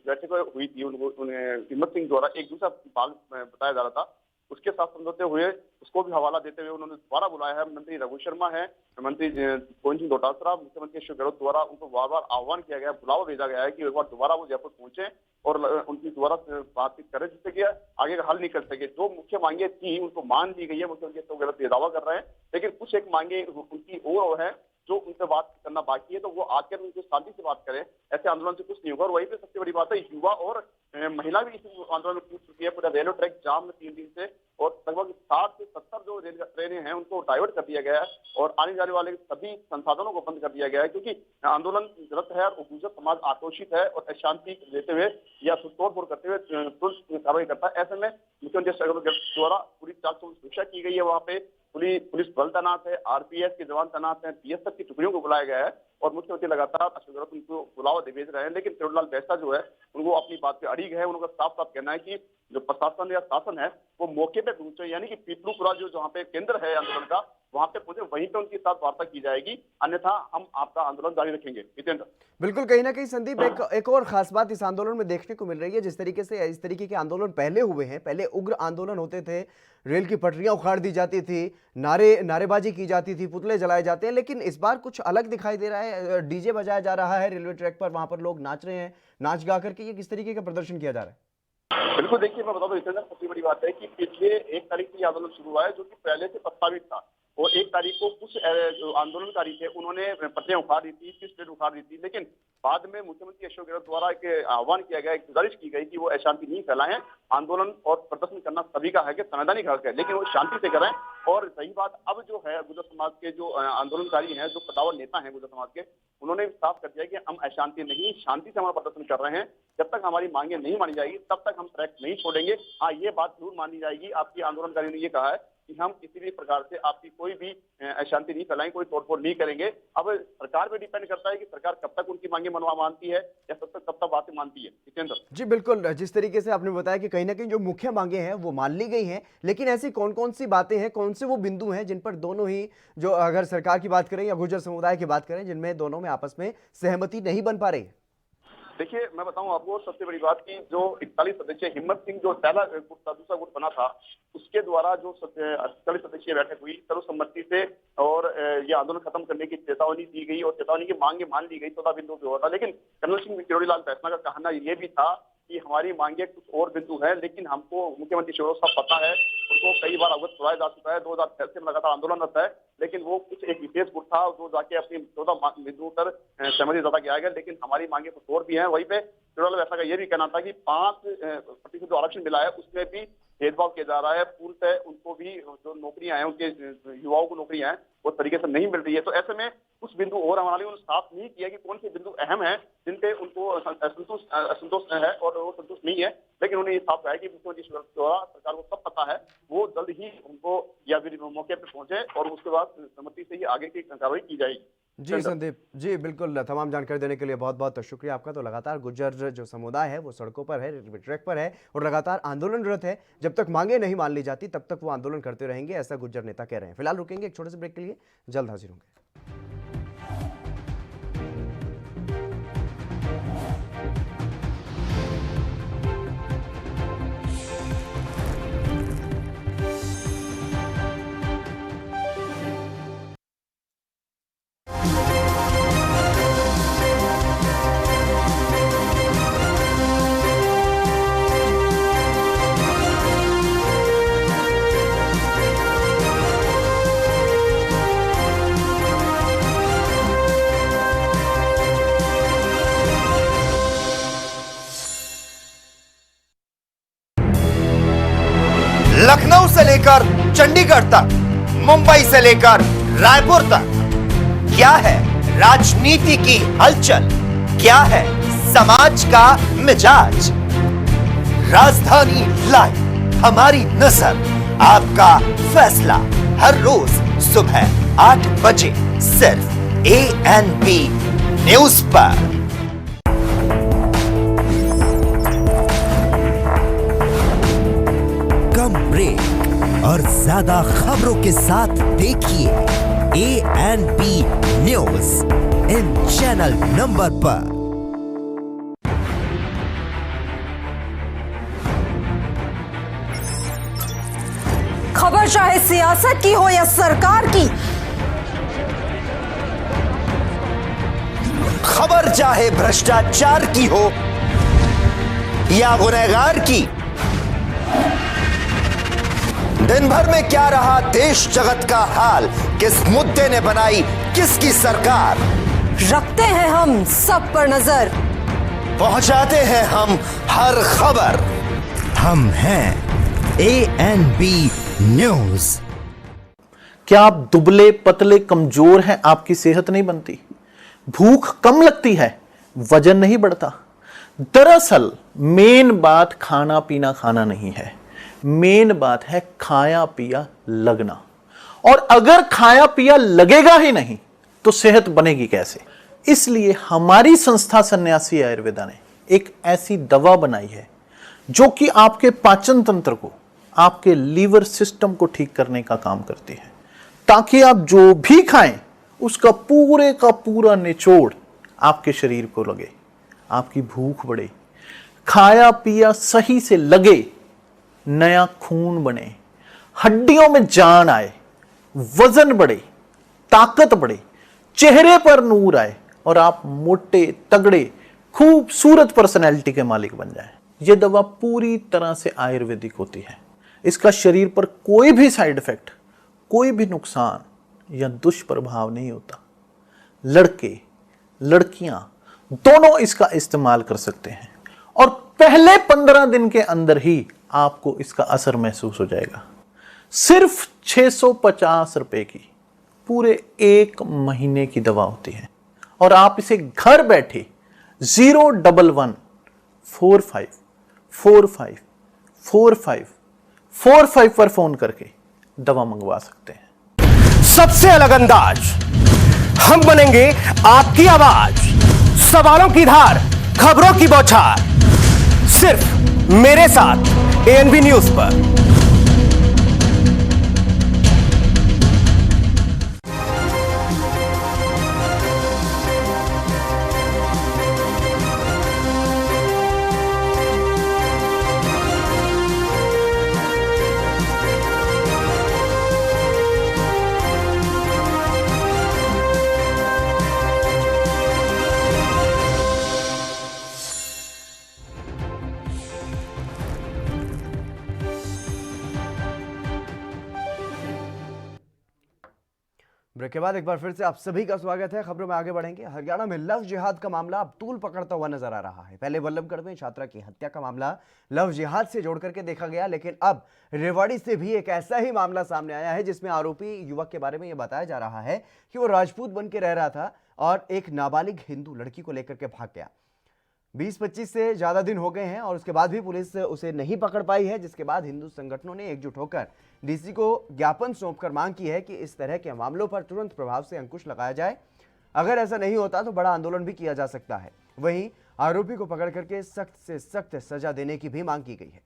बैठक हुई थी, उन्हें हिम्मत सिंह द्वारा एक दूसरा भाग बताया जा रहा था, उसके साथ समझौते हुए उसको भी हवाला देते हुए उन्होंने दोबारा बुलाया है। मंत्री रघु शर्मा है, मंत्री गोविंद सिंह डोटासरा, मुख्यमंत्री अशोक गहलोत द्वारा उनको बार बार आह्वान किया गया, बुलावा भेजा गया है कि एक बार दोबारा वो जयपुर पहुंचे और उनकी दोबारा बातचीत करें, जिससे कि आगे का हल निकल सके। जो मुख्य मांगे थी उनको मान ली गई है, मुख्यमंत्री अशोक गहलोत ये दावा कर रहे हैं, लेकिन कुछ एक मांगे उनकी और है जो उनसे बात करना बाकी है, तो वो आकर उनसे शांति से बात करें। ऐसे आंदोलन से कुछ नहीं होगा। और वहीं पे सबसे बड़ी बात है, युवा और महिला भी इस आंदोलन में पूछ चुकी है। पूरा रेलवे ट्रैक जाम में 3 दिन से और लगभग 60 से 70 जो रेल ट्रेनें हैं उनको डाइवर्ट कर दिया गया है और आने जाने वाले सभी संसाधनों को बंद कर दिया गया है, क्योंकि आंदोलन रद्द है और गुर्जर समाज आक्रोशित है और अशांति लेते हुए या तोड़फोड़ करते हुए तुरंत कार्रवाई करता है। ऐसे में मुख्यमंत्री अशोक गहलोत द्वारा पूरी 400 सुरक्षा की गई है। वहाँ पे पुलिस बल तैनात है, आरपीएफ के जवान तैनात हैं, बीएसएफ की टुकड़ियों को बुलाया गया है और मुख्यमंत्री लगातार अशोक गहलोत उनको बुलावा दे भेज रहे हैं। लेकिन किरोड़ीलाल बैंसला जो है उनको अपनी बात पे अड़िग है। उनका साफ साफ कहना है कि जो प्रशासन या शासन है वो मौके पे पहुंचे, यानी कि पीपलूपुरा जो जहाँ पे केंद्र है आंदोलन का, वहां पे पहुंचे, वहीं पे उनके साथ वार्ता की जाएगी, अन्यथा हम आपका आंदोलन जारी रखेंगे। जितेंद्र, बिल्कुल, कहीं ना कहीं संदीप एक और खास बात इस आंदोलन में देखने को मिल रही है। जिस तरीके से इस तरीके के आंदोलन पहले हुए हैं, पहले उग्र आंदोलन होते थे, रेल की पटरियां उखाड़ दी जाती थी, नारेबाजी की जाती थी, पुतले जलाए जाते हैं, लेकिन इस बार कुछ अलग दिखाई दे रहा है। डीजे बजाया जा रहा है रेलवे ट्रैक पर, वहां पर लोग नाच रहे हैं, नाच गा करके। ये किस तरीके का प्रदर्शन किया जा रहा है? बिल्कुल, देखिए मैं बता दूं, सबसे बड़ी बात है कि पिछले 1 तारीख से आंदोलन शुरू हुआ है, जो कि पहले से प्रस्तावित था। और 1 तारीख को कुछ जो आंदोलनकारी थे उन्होंने पटरियां उखाड़ दी थी, प्लेट उखाड़ दी थी, लेकिन बाद में मुख्यमंत्री अशोक गहलोत द्वारा एक आह्वान किया गया, एक गुजारिश की गई कि वो अशांति नहीं फैलाएं, आंदोलन और प्रदर्शन करना सभी का है कि संवैधानिक हक है, लेकिन वो शांति से करें। और सही बात, अब जो है गुर्जर समाज के जो आंदोलनकारी हैं, जो कदावर नेता हैं गुर्जर समाज के, उन्होंने साफ कर दिया कि हम अशांति नहीं, शांति से हमारा प्रदर्शन कर रहे हैं। जब तक हमारी मांगे नहीं मानी जाएगी तब तक हम ट्रैक नहीं छोड़ेंगे। हाँ, ये बात जरूर मानी जाएगी, आपकी आंदोलनकारियों ने ये कहा है कि हम किसी भी प्रकार से आपकी कोई भी अशांति नहीं फैलाएंगे, कोई तोड़फोड़ नहीं करेंगे। अब सरकार पे डिपेंड करता है कि सरकार कब तक उनकी मांगे मानती है या कब तक बातें मानती है। जितेंद्र जी बिल्कुल, जिस तरीके से आपने बताया कि कहीं ना कहीं जो मुख्य मांगे हैं वो मान ली गई हैं, लेकिन ऐसी कौन कौन सी बातें हैं, कौन से वो बिंदु हैं जिन पर दोनों ही, जो अगर सरकार की बात करें या गुर्जर समुदाय की बात करें, जिनमें दोनों में आपस में सहमति नहीं बन पा रही? देखिए, मैं बताऊं आपको सबसे बड़ी बात की जो 41 सदस्यीय हिम्मत सिंह जो पहला गुट था, दूसरा गुट बना था, उसके द्वारा जो 41 सदस्यीय बैठक हुई सर्वसम्मति से और ये आंदोलन खत्म करने की चेतावनी दी गई और चेतावनी की मांगे मान ली गई 14 बिंदु पे हुआ था। लेकिन कर्नल सिंह किरोड़ीलाल बैंसला का कहना ये भी था कि हमारी मांगे कुछ और बिंदु है, लेकिन हमको मुख्यमंत्री शिवराज साहब पता है, उनको कई बार अवगत कराया जा चुका है। 2006 से लगातार आंदोलनरत है, लेकिन वो कुछ एक विशेष गुट था जो जाके अपनी 14 बिंदुओं पर सहमति जता के आएगा, लेकिन हमारी मांगे कुछ और भी हैं। वहीं पे किरोड़ीलाल बैंसला का ये भी कहना था कि 5% जो आरक्षण मिला है उसमें भी भेदभाव किया जा रहा है, पूर्णतः उनको भी जो नौकरियां हैं, उनके युवाओं को नौकरियां हैं वो तरीके से नहीं मिल रही है। तो ऐसे में कुछ बिंदु और हमारे उन्होंने साफ नहीं किया कि कौन से बिंदु अहम है जिन पे उनको असंतोष है और वो संतुष्ट नहीं है, लेकिन उन्होंने ये साफ कहा है कि मुख्यमंत्री शिवराज द्वारा सरकार को सब पता है, वो जल्द ही उनको या फिर मौके पर पहुंचे और उसके बाद सहमति से ही आगे की कार्रवाई की जाएगी। जी संदीप जी बिल्कुल, तमाम जानकारी देने के लिए बहुत बहुत शुक्रिया आपका। तो लगातार गुर्जर जो समुदाय है वो सड़कों पर है, रेलवे ट्रैक पर है और लगातार आंदोलनरत है। जब तक मांगे नहीं मान ली जाती तब तक वो आंदोलन करते रहेंगे, ऐसा गुर्जर नेता कह रहे हैं। फिलहाल रुकेंगे एक छोटे से ब्रेक के लिए, जल्द हाजिर होंगे। लेकर चंडीगढ़ तक, मुंबई से लेकर रायपुर तक, क्या है राजनीति की हलचल, क्या है समाज का मिजाज। राजधानी लाइव, हमारी नजर, आपका फैसला, हर रोज सुबह 8 बजे सिर्फ ANP न्यूज पर। कम ब्रेक और ज्यादा खबरों के साथ देखिए ANP news in channel number पर। खबर चाहे सियासत की हो या सरकार की, खबर चाहे भ्रष्टाचार की हो या गुनहगार की, दिन भर में क्या रहा देश जगत का हाल, किस मुद्दे ने बनाई किसकी सरकार, रखते हैं हम सब पर नजर, पहुंचाते हैं हम हर खबर। हम हैं ANP न्यूज। क्या आप दुबले पतले कमजोर हैं, आपकी सेहत नहीं बनती, भूख कम लगती है, वजन नहीं बढ़ता? दरअसल मेन बात खाना पीना खाना नहीं है, मेन बात है खाया पिया लगना। और अगर खाया पिया लगेगा ही नहीं तो सेहत बनेगी कैसे? इसलिए हमारी संस्था सन्यासी आयुर्वेदा ने एक ऐसी दवा बनाई है जो कि आपके पाचन तंत्र को, आपके लीवर सिस्टम को ठीक करने का काम करती है, ताकि आप जो भी खाएं उसका पूरे का पूरा निचोड़ आपके शरीर को लगे, आपकी भूख बढ़े, खाया पिया सही से लगे, नया खून बने, हड्डियों में जान आए, वजन बढ़े, ताकत बढ़े, चेहरे पर नूर आए और आप मोटे तगड़े खूबसूरत पर्सनैलिटी के मालिक बन जाएं। यह दवा पूरी तरह से आयुर्वेदिक होती है। इसका शरीर पर कोई भी साइड इफेक्ट, कोई भी नुकसान या दुष्प्रभाव नहीं होता। लड़के लड़कियां दोनों इसका इस्तेमाल कर सकते हैं और पहले 15 दिन के अंदर ही आपको इसका असर महसूस हो जाएगा। सिर्फ 650 रुपए की पूरे 1 महीने की दवा होती है और आप इसे घर बैठे 01145454545 पर फोन करके दवा मंगवा सकते हैं। सबसे अलग अंदाज, हम बनेंगे आपकी आवाज, सवालों की धार, खबरों की बौछार, सिर्फ मेरे साथ ANP न्यूज पर। ब्रेक के बाद एक बार फिर से आप सभी का स्वागत है। खबरों में आगे बढ़ेंगे। हरियाणा में लव जिहाद का मामला अब तूल पकड़ता हुआ नजर आ रहा है। पहले वल्लभगढ़ में छात्रा की हत्या का मामला लव जिहाद से जोड़ करके देखा गया, लेकिन अब रेवाड़ी से भी एक ऐसा ही मामला सामने आया है जिसमें आरोपी युवक के बारे में यह बताया जा रहा है कि वो राजपूत बन के रह रहा था और एक नाबालिग हिंदू लड़की को लेकर के भाग गया। 20-25 से ज्यादा दिन हो गए हैं और उसके बाद भी पुलिस उसे नहीं पकड़ पाई है, जिसके बाद हिंदू संगठनों ने एकजुट होकर डीसी को ज्ञापन सौंपकर मांग की है कि इस तरह के मामलों पर तुरंत प्रभाव से अंकुश लगाया जाए। अगर ऐसा नहीं होता तो बड़ा आंदोलन भी किया जा सकता है। वहीं आरोपी को पकड़ करके सख्त से सख्त सजा देने की भी मांग की गई है।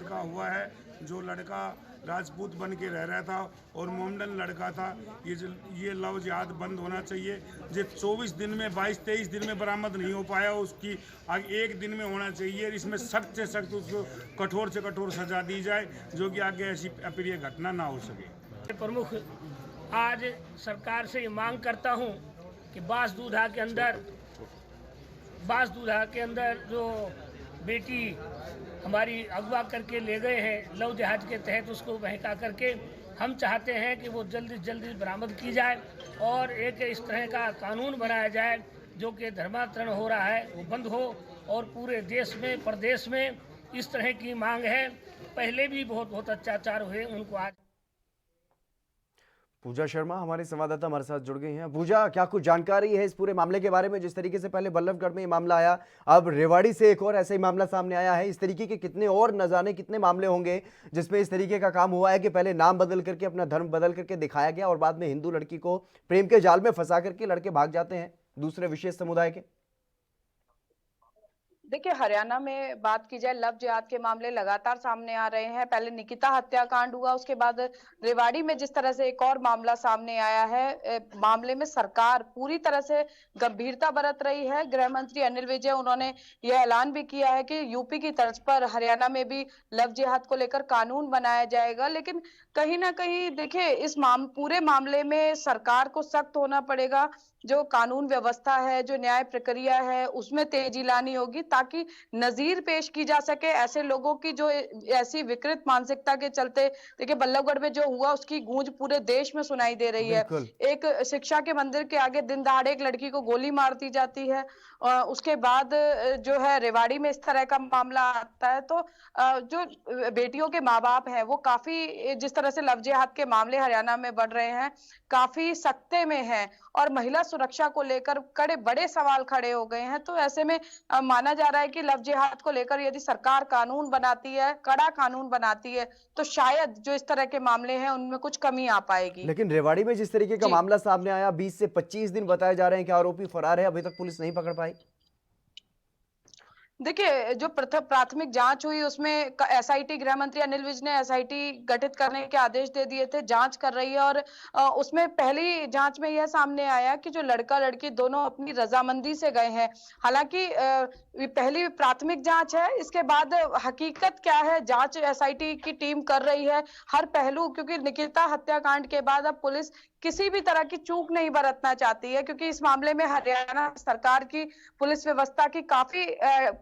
हुआ है जो लड़का राजपूत बन के रह रहा था और मोमडन लड़का था। ये लव जिहाद बंद होना चाहिए। जो 24 दिन में 22-23 दिन में बरामद नहीं हो पाया, उसकी आगे 1 दिन में होना चाहिए। इसमें सख्त से सख्त उसको कठोर से कठोर सजा दी जाए, जो कि आगे ऐसी अप्रिय घटना ना हो सके। प्रमुख आज सरकार से ये मांग करता हूँ कि बांसदूधा के अंदर जो बेटी हमारी अगवा करके ले गए हैं लव जिहाद के तहत, उसको बहका करके हम चाहते हैं कि वो जल्दी जल्दी बरामद की जाए और एक इस तरह का कानून बनाया जाए जो कि धर्मांतरण हो रहा है वो बंद हो और पूरे देश में प्रदेश में इस तरह की मांग है। पहले भी बहुत अत्याचार हुए, उनको आज। पूजा शर्मा हमारे संवाददाता हमारे साथ जुड़ गई हैं। पूजा, क्या कुछ जानकारी है इस पूरे मामले के बारे में? जिस तरीके से पहले बल्लभगढ़ में ये मामला आया, अब रेवाड़ी से एक और ऐसा ही मामला सामने आया है। इस तरीके के कितने और न जाने कितने मामले होंगे जिसमें इस तरीके का काम हुआ है कि पहले नाम बदल करके, अपना धर्म बदल करके दिखाया गया और बाद में हिंदू लड़की को प्रेम के जाल में फंसा करके लड़के भाग जाते हैं दूसरे विशेष समुदाय के। देखिए, हरियाणा में बात की जाए, लव जिहाद के मामले लगातार सामने आ रहे हैं। पहले निकिता हत्याकांड हुआ, उसके बाद रेवाड़ी में जिस तरह से एक और मामला सामने आया है, मामले में सरकार पूरी तरह से गंभीरता बरत रही है। गृह मंत्री अनिल विजय, उन्होंने यह ऐलान भी किया है कि यूपी की तर्ज पर हरियाणा में भी लव जिहाद को लेकर कानून बनाया जाएगा। लेकिन कहीं ना कहीं देखिए, इस पूरे मामले में सरकार को सख्त होना पड़ेगा। जो कानून व्यवस्था है, जो न्याय प्रक्रिया है, उसमें तेजी लानी होगी ताकि नजीर पेश की जा सके ऐसे लोगों की जो ऐसी विकृत मानसिकता के चलते, देखिए बल्लभगढ़ में जो हुआ उसकी गूंज पूरे देश में सुनाई दे रही है। एक शिक्षा के मंदिर के आगे दिन दहाड़े एक लड़की को गोली मार दी जाती है, उसके बाद जो है रेवाड़ी में इस तरह का मामला आता है। तो जो बेटियों के माँ बाप हैं वो काफी, जिस तरह से लव जिहाद के मामले हरियाणा में बढ़ रहे हैं, काफी सख्ते में हैं और महिला सुरक्षा को लेकर बड़े सवाल खड़े हो गए हैं। तो ऐसे में माना जा रहा है कि लव जिहाद को लेकर यदि सरकार कानून बनाती है, कड़ा कानून बनाती है, तो शायद जो इस तरह के मामले हैं उनमें कुछ कमी आ पाएगी। लेकिन रेवाड़ी में जिस तरीके का मामला सामने आया, 20 से 25 दिन बताए जा रहे हैं कि आरोपी फरार है, अभी तक पुलिस नहीं पकड़ पाई। देखिए, जो प्राथमिक जांच हुई उसमें एसआईटी, गृह मंत्री अनिल विज ने एसआईटी गठित करने के आदेश दे दिए थे, जांच कर रही है। और उसमें पहली जांच में यह सामने आया कि जो लड़का लड़की दोनों अपनी रजामंदी से गए हैं। हालांकि पहली प्राथमिक जांच है, इसके बाद हकीकत क्या है जांच एसआईटी की टीम कर रही है हर पहलू, क्योंकि निकिता हत्याकांड के बाद अब पुलिस किसी भी तरह की चूक नहीं बरतना चाहती है, क्योंकि इस मामले में हरियाणा सरकार की पुलिस व्यवस्था की काफी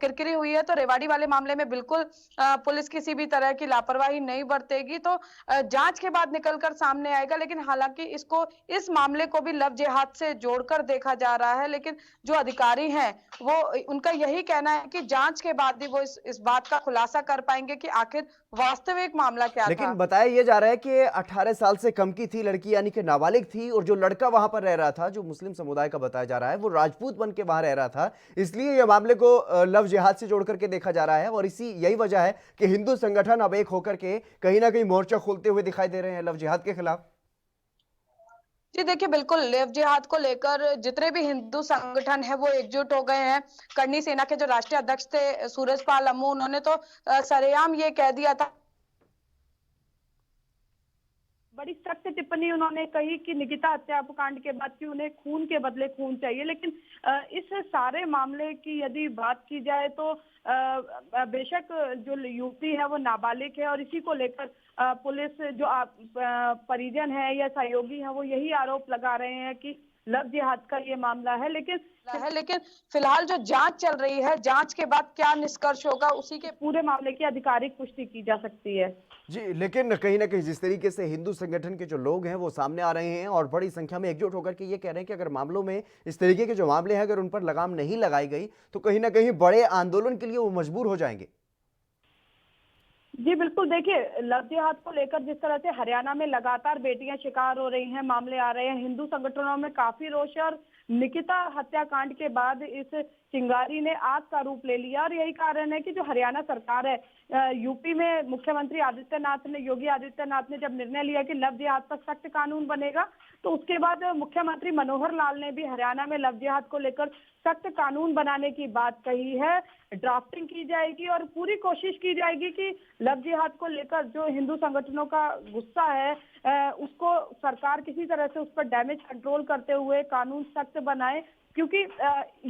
किरकिरी हुई है। तो रेवाड़ी वाले मामले में बिल्कुल पुलिस किसी भी तरह की लापरवाही नहीं बरतेगी, तो जांच के बाद निकलकर सामने आएगा। लेकिन हालांकि इस मामले को भी लव जिहाद से जोड़कर देखा जा रहा है। लेकिन जो अधिकारी हैं वो, उनका यही कहना है कि जांच के बाद ही वो इस बात का खुलासा कर पाएंगे कि आखिर वास्तविक मामला क्या था। लेकिन बताया यह जा रहा है कि 18 साल से कम की थी लड़की, यानी कि नाबालिग थी, और जो लड़का वहां पर रह रहा था, जो मुस्लिम समुदाय का बताया जा रहा है, वो राजपूत बन के वहां रह रहा था। इसलिए यह मामले को लव जिहाद से जोड़ करके देखा जा रहा है और यही वजह है कि हिंदू संगठन अब एक होकर के कहीं ना कहीं मोर्चा खोलते हुए दिखाई दे रहे हैं लव जिहाद के खिलाफ। जी देखिए, बिल्कुल लव जिहाद को लेकर जितने भी हिंदू संगठन है वो एकजुट हो गए हैं। करनी सेना के जो राष्ट्रीय अध्यक्ष थे सूरजपाल अम्मू, उन्होंने तो सरेआम ये कह दिया था, बड़ी सख्त टिप्पणी उन्होंने कही कि निकिता हत्याकांड के बाद कि उन्हें खून के बदले खून चाहिए। लेकिन इस सारे मामले की यदि बात की जाए तो बेशक जो युवती है वो नाबालिग है और इसी को लेकर पुलिस, जो परिजन है या सहयोगी है, वो यही आरोप लगा रहे हैं कि लव जिहाद का ये मामला है। लेकिन फिलहाल जो जांच चल रही है, जांच के बाद क्या निष्कर्ष होगा उसी के पूरे मामले की आधिकारिक पुष्टि की जा सकती है। जी, लेकिन कहीं ना कहीं जिस तरीके से हिंदू संगठन के जो लोग हैं वो सामने आ रहे हैं और बड़ी संख्या में एकजुट होकर के ये कह रहे हैं कि अगर मामलों में इस तरीके के जो मामले हैं अगर उन पर लगाम नहीं लगाई गई तो कहीं ना कहीं बड़े आंदोलन के लिए वो मजबूर हो जाएंगे। जी बिल्कुल, देखिए लव जिहाद को लेकर जिस तरह से हरियाणा में लगातार बेटियां शिकार हो रही हैं, मामले आ रहे हैं, हिंदू संगठनों में काफी रोष है और निकिता हत्याकांड के बाद इस चिंगारी ने आग का रूप ले लिया। और यही कारण है कि जो हरियाणा सरकार है, यूपी में मुख्यमंत्री योगी आदित्यनाथ ने जब निर्णय लिया कि लव जिहाद पर सख्त कानून बनेगा, तो उसके बाद मुख्यमंत्री मनोहर लाल ने भी हरियाणा में लव जिहाद को लेकर सख्त कानून बनाने की बात कही है। ड्राफ्टिंग की जाएगी और पूरी कोशिश की जाएगी कि लव जिहाद को लेकर जो हिंदू संगठनों का गुस्सा है उसको सरकार किसी तरह से उस पर डैमेज कंट्रोल करते हुए कानून सख्त बनाए, क्योंकि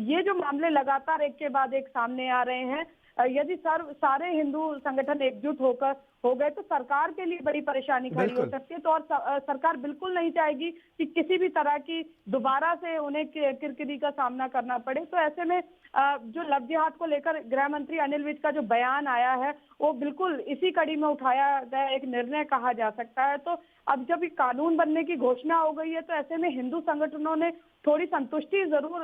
ये जो मामले लगातार एक के बाद एक सामने आ रहे हैं, यदि सारे हिंदू संगठन एकजुट होकर हो गए तो सरकार के लिए बड़ी परेशानी खड़ी हो सकती है। तो और सरकार बिल्कुल नहीं चाहेगी कि किसी भी तरह की दोबारा से उन्हें किरकिरी का सामना करना पड़े। तो ऐसे में जो लव जिहाद को लेकर गृह मंत्री अनिल विज का जो बयान आया है वो बिल्कुल इसी कड़ी में उठाया गया एक निर्णय कहा जा सकता है। तो अब जब ये कानून बनने की घोषणा हो गई है तो ऐसे में हिंदू संगठनों ने थोड़ी संतुष्टि जरूर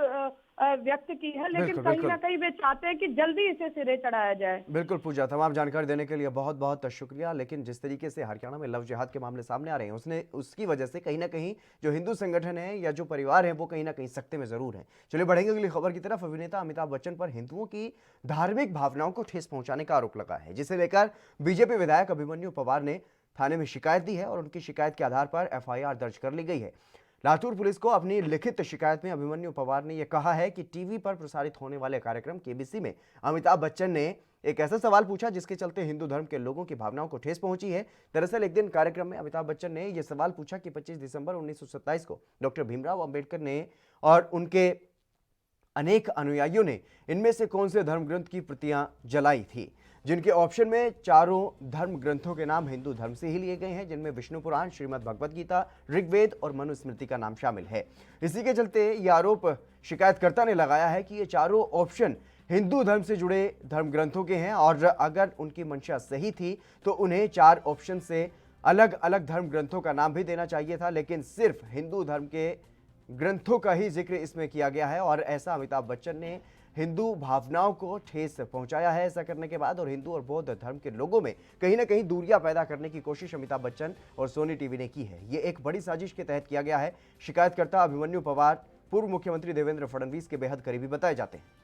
व्यक्त की है, लेकिन कहीं ना कहीं वे चाहते हैं कि जल्दी इसे सिरे चढ़ाया जाए। बिल्कुल पूजा, तमाम जानकारी देने के लिए बहुत बहुत शुक्रिया। लेकिन जिस तरीके से हरियाणा में लव जिहाद के मामले सामने आ रहे हैं उसकी वजह से कहीं ना कहीं जो हिंदू संगठन है या जो परिवार है वो कहीं ना कहीं सकते में जरूर है। चलिए बढ़ेंगे अगली खबर की तरफ। अभिनेता अमिताभ बच्चन पर हिंदुओं की धार्मिक भावनाओं को ठेस पहुंचाने का आरोप लगा है, जिसे लेकर बीजेपी विधायक अभिमन्यु पवार ने थाने में शिकायत दी है और उनकी शिकायत के आधार पर एफआईआर दर्ज कर ली गई है। लातूर पुलिस को अपनी लिखित शिकायत में अभिमन्यु पवार ने यह कहा है कि टीवी पर प्रसारित होने वाले कार्यक्रम केबीसी में अमिताभ बच्चन ने एक ऐसा सवाल पूछा जिसके चलते हिंदू धर्म के लोगों की भावनाओं को ठेस पहुंची है। दरअसल एक दिन कार्यक्रम में अमिताभ बच्चन ने यह सवाल पूछा कि 25 दिसंबर 1927 को डॉक्टर भीमराव अंबेडकर ने और उनके अनेक अनुयायियों ने इनमें से कौन से धर्म ग्रंथ की प्रतियां जलाई थी, जिनके ऑप्शन में चारों धर्म ग्रंथों के नाम हिंदू धर्म से ही लिए गए हैं, जिनमें विष्णु पुराण, श्रीमद् भगवद गीता, ऋग्वेद और मनुस्मृति का नाम शामिल है। इसी के चलते यह आरोप शिकायतकर्ता ने लगाया है कि ये चारों ऑप्शन हिंदू धर्म से जुड़े धर्म ग्रंथों के हैं और अगर उनकी मंशा सही थी तो उन्हें 4 ऑप्शन से अलग अलग धर्म ग्रंथों का नाम भी देना चाहिए था, लेकिन सिर्फ हिंदू धर्म के ग्रंथों का ही जिक्र इसमें किया गया है। और ऐसा अमिताभ बच्चन ने हिंदू भावनाओं को ठेस पहुंचाया है ऐसा करने के बाद, और हिंदू और बौद्ध धर्म के लोगों में कहीं ना कहीं दूरियां पैदा करने की कोशिश अमिताभ बच्चन और सोनी टीवी ने की है। ये एक बड़ी साजिश के तहत किया गया है। शिकायतकर्ता अभिमन्यु पवार पूर्व मुख्यमंत्री देवेंद्र फडणवीस के बेहद करीबी बताए जाते हैं।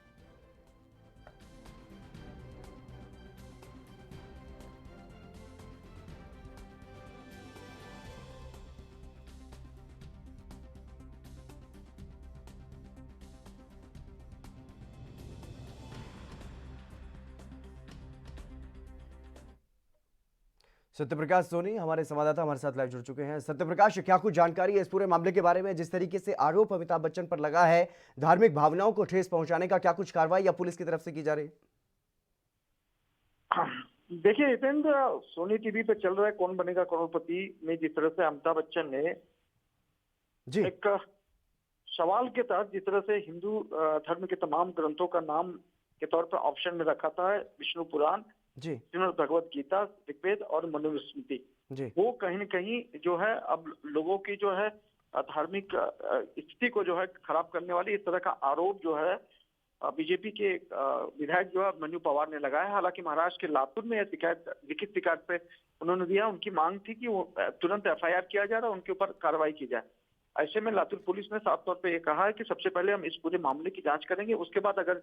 सत्यप्रकाश सोनी हमारे संवाददाता हमारे साथ लाइव जुड़ चुके हैं। सत्यप्रकाश, क्या कुछ जानकारी है इस पूरे मामले के बारे में? जिस तरीके से आरोप अमिताभ बच्चन पर लगा है धार्मिक भावनाओं को ठेस पहुंचाने का, क्या कुछ कार्रवाई या पुलिस की तरफ से की जा रही है? देखिए हितेंद्र, सोनी टीवी पे चल रहा है कौन बनेगा करोड़पति में जिस तरह से अमिताभ बच्चन ने जी एक सवाल के तहत जिस तरह से हिंदू धर्म के तमाम ग्रंथों का नाम के तौर पर ऑप्शन में रखा था विष्णु पुराण, जी श्रीमद् भगवद गीता, ऋग्वेद और मनुस्मृति, वो कहीं न कहीं जो है अब लोगों की जो है धार्मिक स्थिति को जो है खराब करने वाली इस तरह का आरोप जो है बीजेपी के विधायक जो है अभिमन्यु पवार ने लगाया। हालांकि महाराष्ट्र के लातूर में यह शिकायत लिखित शिकायत पे उन्होंने दिया। उनकी मांग थी कि वो तुरंत एफआईआर किया जाए और उनके ऊपर कार्रवाई की जाए। ऐसे में लातूर पुलिस ने साफ तौर पे ये कहा है कि सबसे पहले हम इस पूरे मामले की जांच करेंगे, उसके बाद अगर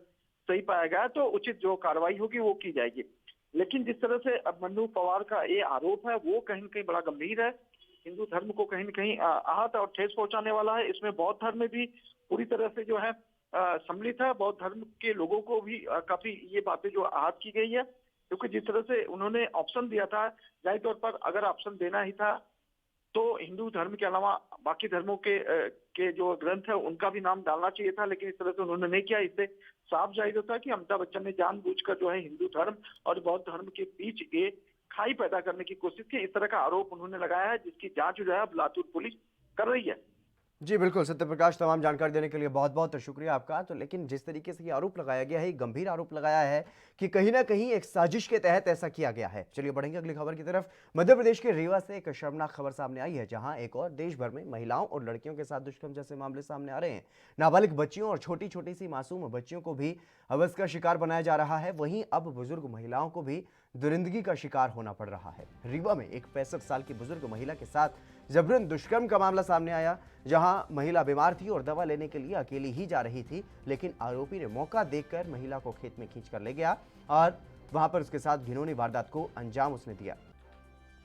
सही पाया गया तो उचित जो कार्रवाई होगी वो की जाएगी। लेकिन जिस तरह से अभिमन्यु पवार का ये आरोप है वो कहीं न कहीं बड़ा गंभीर है, हिंदू धर्म को कहीं न कहीं आहत और ठेस पहुंचाने वाला है। इसमें बौद्ध धर्म में भी पूरी तरह से जो है सम्मिलित है। बौद्ध धर्म के लोगों को भी काफी ये बातें जो आहत की गई है, क्योंकि जिस तरह से उन्होंने ऑप्शन दिया था, जाहिर तौर पर अगर ऑप्शन देना ही था तो हिंदू धर्म के अलावा बाकी धर्मों के जो ग्रंथ है उनका भी नाम डालना चाहिए था, लेकिन इस तरह से उन्होंने नहीं किया। इससे साफ जाहिर होता है कि अमिताभ बच्चन ने जानबूझकर जो है हिंदू धर्म और बौद्ध धर्म के बीच ये खाई पैदा करने की कोशिश की। इस तरह का आरोप उन्होंने लगाया है, जिसकी जांच जो है अब लातूर पुलिस कर रही है। जी बिल्कुल सत्यप्रकाश, तमाम जानकारी देने के लिए बहुत बहुत शुक्रिया आपका। तो लेकिन जिस तरीके से ये आरोप लगाया गया है, गंभीर आरोप लगाया है कि कहीं ना कहीं एक साजिश के तहत ऐसा किया गया है। चलिए बढ़ेंगे अगली खबर की तरफ। मध्य प्रदेश के रीवा से एक शर्मनाक खबर सामने आई है, जहां एक और देश भर में महिलाओं और लड़कियों के साथ दुष्कर्म जैसे मामले सामने आ रहे हैं। नाबालिग बच्चियों और छोटी छोटी सी मासूम बच्चियों को भी हवस का शिकार बनाया जा रहा है। वहीं अब बुजुर्ग महिलाओं को भी दुरिंदगी का शिकार होना पड़ रहा है। रीवा में एक 65 साल की बुजुर्ग महिला के साथ जबरन दुष्कर्म का मामला सामने आया, जहां महिला बीमार थी और दवा लेने के लिए अकेली ही जा रही थी, लेकिन आरोपी ने मौका देखकर महिला को खेत में खींच कर ले गया और वहां पर उसके साथ घिनौनी वारदात को अंजाम उसने दिया।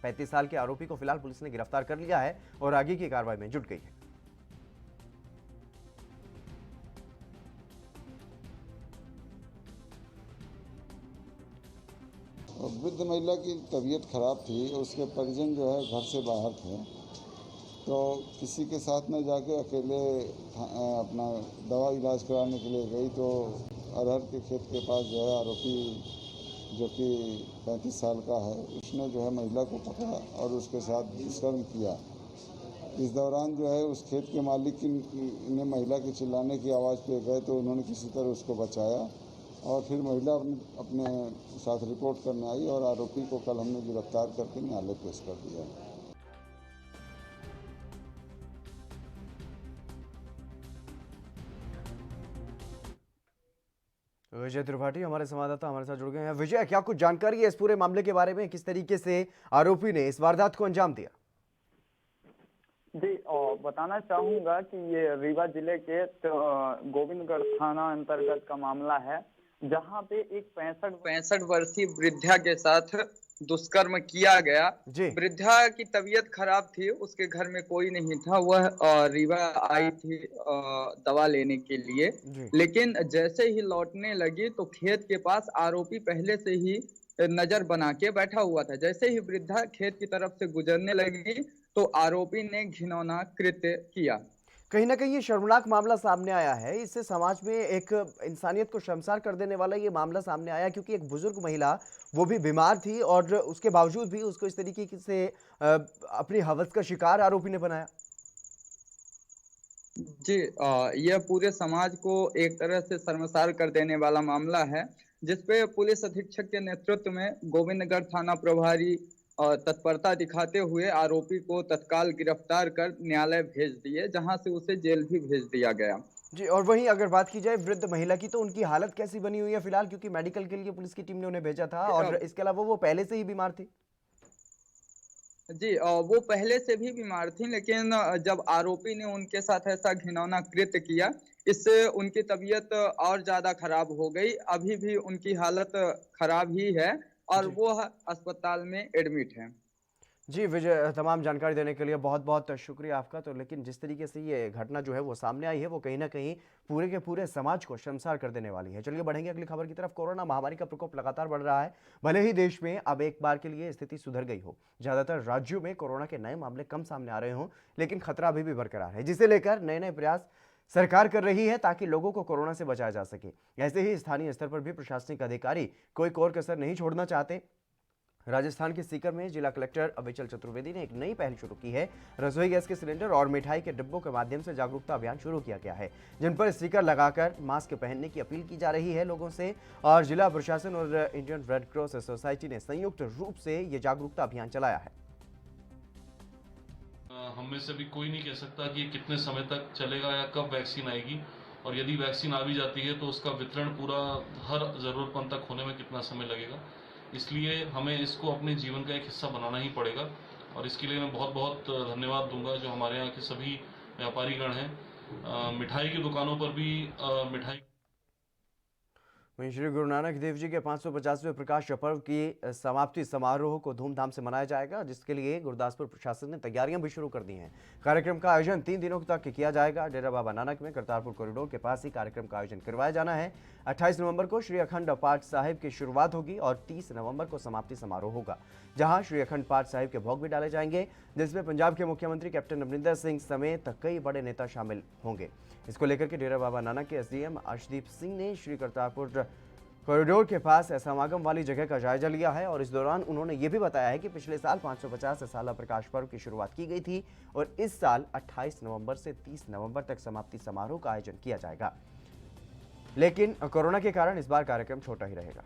35 साल के आरोपी को फिलहाल पुलिस ने गिरफ्तार कर लिया है और आगे की कार्रवाई में जुट गई है। वृद्ध महिला की तबीयत खराब थी, उसके परिजन जो है घर से बाहर थे, तो किसी के साथ न जाके अकेले अपना दवा इलाज कराने के लिए गई, तो अरहर के खेत के पास जो है आरोपी जो कि 35 साल का है, उसने जो है महिला को पकड़ा और उसके साथ दुष्कर्म किया। इस दौरान जो है उस खेत के मालिक ने महिला के चिल्लाने की आवाज़ पे गए तो उन्होंने किसी तरह उसको बचाया और फिर महिला अपने साथ रिपोर्ट करने आई और आरोपी को कल हमने गिरफ्तार करके न्यायालय पेश कर दिया। विजय त्रिपाठी हमारे संवाददाता हमारे साथ जुड़ गए हैं। विजय, क्या कुछ जानकारी है इस पूरे मामले के बारे में, किस तरीके से आरोपी ने इस वारदात को अंजाम दिया? जी, बताना चाहूंगा कि ये रीवा जिले के गोविंदगढ़ थाना अंतर्गत का मामला है, जहां पे एक 65 वर्षीय वृद्धा के साथ दुष्कर्म किया गया। वृद्धा की तबीयत खराब थी, उसके घर में कोई नहीं था, वह रीवा आई थी दवा लेने के लिए, लेकिन जैसे ही लौटने लगी तो खेत के पास आरोपी पहले से ही नजर बना के बैठा हुआ था। जैसे ही वृद्धा खेत की तरफ से गुजरने लगी तो आरोपी ने घिनौना कृत्य किया। कहीं ना कहीं ये शर्मनाक मामला सामने आया है। इससे समाज में एक इंसानियत को शर्मसार कर देने वाला ये मामला सामने आया, क्योंकि एक बुजुर्ग महिला, वो भी बीमार थी और उसके बावजूद भी उसको इस तरीके से अपनी हवस का शिकार आरोपी ने बनाया। जी, यह पूरे समाज को एक तरह से शर्मसार कर देने वाला मामला है, जिसपे पुलिस अधीक्षक के नेतृत्व में गोविंदगढ़ थाना प्रभारी तत्परता दिखाते हुए आरोपी को तत्काल गिरफ्तार कर न्यायालय भेज दिए, जहां से उसे जेल भी भेज दिया गया। जी, और वहीं अगर बात की जाए वृद्ध महिला की, तो उनकी हालत कैसी बनी हुई है फिलहाल, क्योंकि मेडिकल के लिए पुलिस की टीम ने उन्हें भेजा था और इसके अलावा वो पहले से ही बीमार थी। जी, वो पहले से भी बीमार थी, लेकिन जब आरोपी ने उनके साथ ऐसा घिनौना कृत्य किया, इससे उनकी तबीयत और ज्यादा खराब हो गई। अभी भी उनकी हालत खराब ही है और वो अस्पताल में एडमिट है। जी विजय, तमाम जानकारी देने के लिए बहुत बहुत शुक्रिया आपका। तो लेकिन जिस तरीके से ये घटना जो है वो सामने आई है, वो कहीं ना कहीं पूरे के पूरे समाज को शर्मसार कर देने वाली है। चलिए बढ़ेंगे अगली खबर की तरफ। कोरोना महामारी का प्रकोप लगातार बढ़ रहा है। भले ही देश में अब एक बार के लिए स्थिति सुधर गई हो, ज्यादातर राज्यों में कोरोना के नए मामले कम सामने आ रहे हों, लेकिन खतरा अभी भी बरकरार है, जिसे लेकर नए नए प्रयास सरकार कर रही है ताकि लोगों को कोरोना से बचाया जा सके। ऐसे ही स्थानीय स्तर पर भी प्रशासनिक अधिकारी कोई कोर कसर नहीं छोड़ना चाहते। राजस्थान के सीकर में जिला कलेक्टर अविचल चतुर्वेदी ने एक नई पहल शुरू की है। रसोई गैस के सिलेंडर और मिठाई के डिब्बों के माध्यम से जागरूकता अभियान शुरू किया गया है, जिन पर स्टिकर लगाकर मास्क पहनने की अपील की जा रही है लोगों से। और जिला प्रशासन और इंडियन रेड क्रॉस सोसाइटी ने संयुक्त रूप से ये जागरूकता अभियान चलाया है। हम में से भी कोई नहीं कह सकता कि ये कितने समय तक चलेगा या कब वैक्सीन आएगी, और यदि वैक्सीन आ भी जाती है तो उसका वितरण पूरा हर जरूरतमंद तक होने में कितना समय लगेगा। इसलिए हमें इसको अपने जीवन का एक हिस्सा बनाना ही पड़ेगा, और इसके लिए मैं बहुत बहुत धन्यवाद दूंगा जो हमारे यहाँ के सभी व्यापारीगण हैं। मिठाई की दुकानों पर भी मिठाई। वहीं श्री गुरु नानक देव जी के 550वें प्रकाश पर्व की समाप्ति समारोह को धूमधाम से मनाया जाएगा, जिसके लिए गुरदासपुर प्रशासन ने तैयारियां भी शुरू कर दी हैं। कार्यक्रम का आयोजन 3 दिनों तक किया जाएगा। डेरा बाबा नानक में करतारपुर कॉरिडोर के पास ही कार्यक्रम का आयोजन करवाया जाना है। 28 नवंबर को श्री अखंड पाठ साहिब की शुरुआत होगी और 30 नवंबर को समाप्ति समारोह होगा, जहां श्री अखंड पाठ साहिब के भोग भी डाले जाएंगे, जिसमें पंजाब के मुख्यमंत्री कैप्टन अमरिंदर सिंह समेत कई बड़े नेता शामिल होंगे। इसको लेकर के डेरा बाबा नानक के एसडीएम अर्शदीप सिंह ने श्री करतारपुर कॉरिडोर के पास समागम वाली जगह का जायजा लिया है, और इस दौरान उन्होंने ये भी बताया है कि पिछले साल 550 साला प्रकाश पर्व की शुरुआत की गई थी और इस साल 28 नवंबर से 30 नवंबर तक समाप्ति समारोह का आयोजन किया जाएगा, लेकिन कोरोना के कारण इस बार कार्यक्रम छोटा ही रहेगा।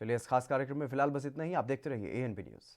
चलिए, इस खास कार्यक्रम में फिलहाल बस इतना ही। आप देखते रहिए ANB न्यूज़।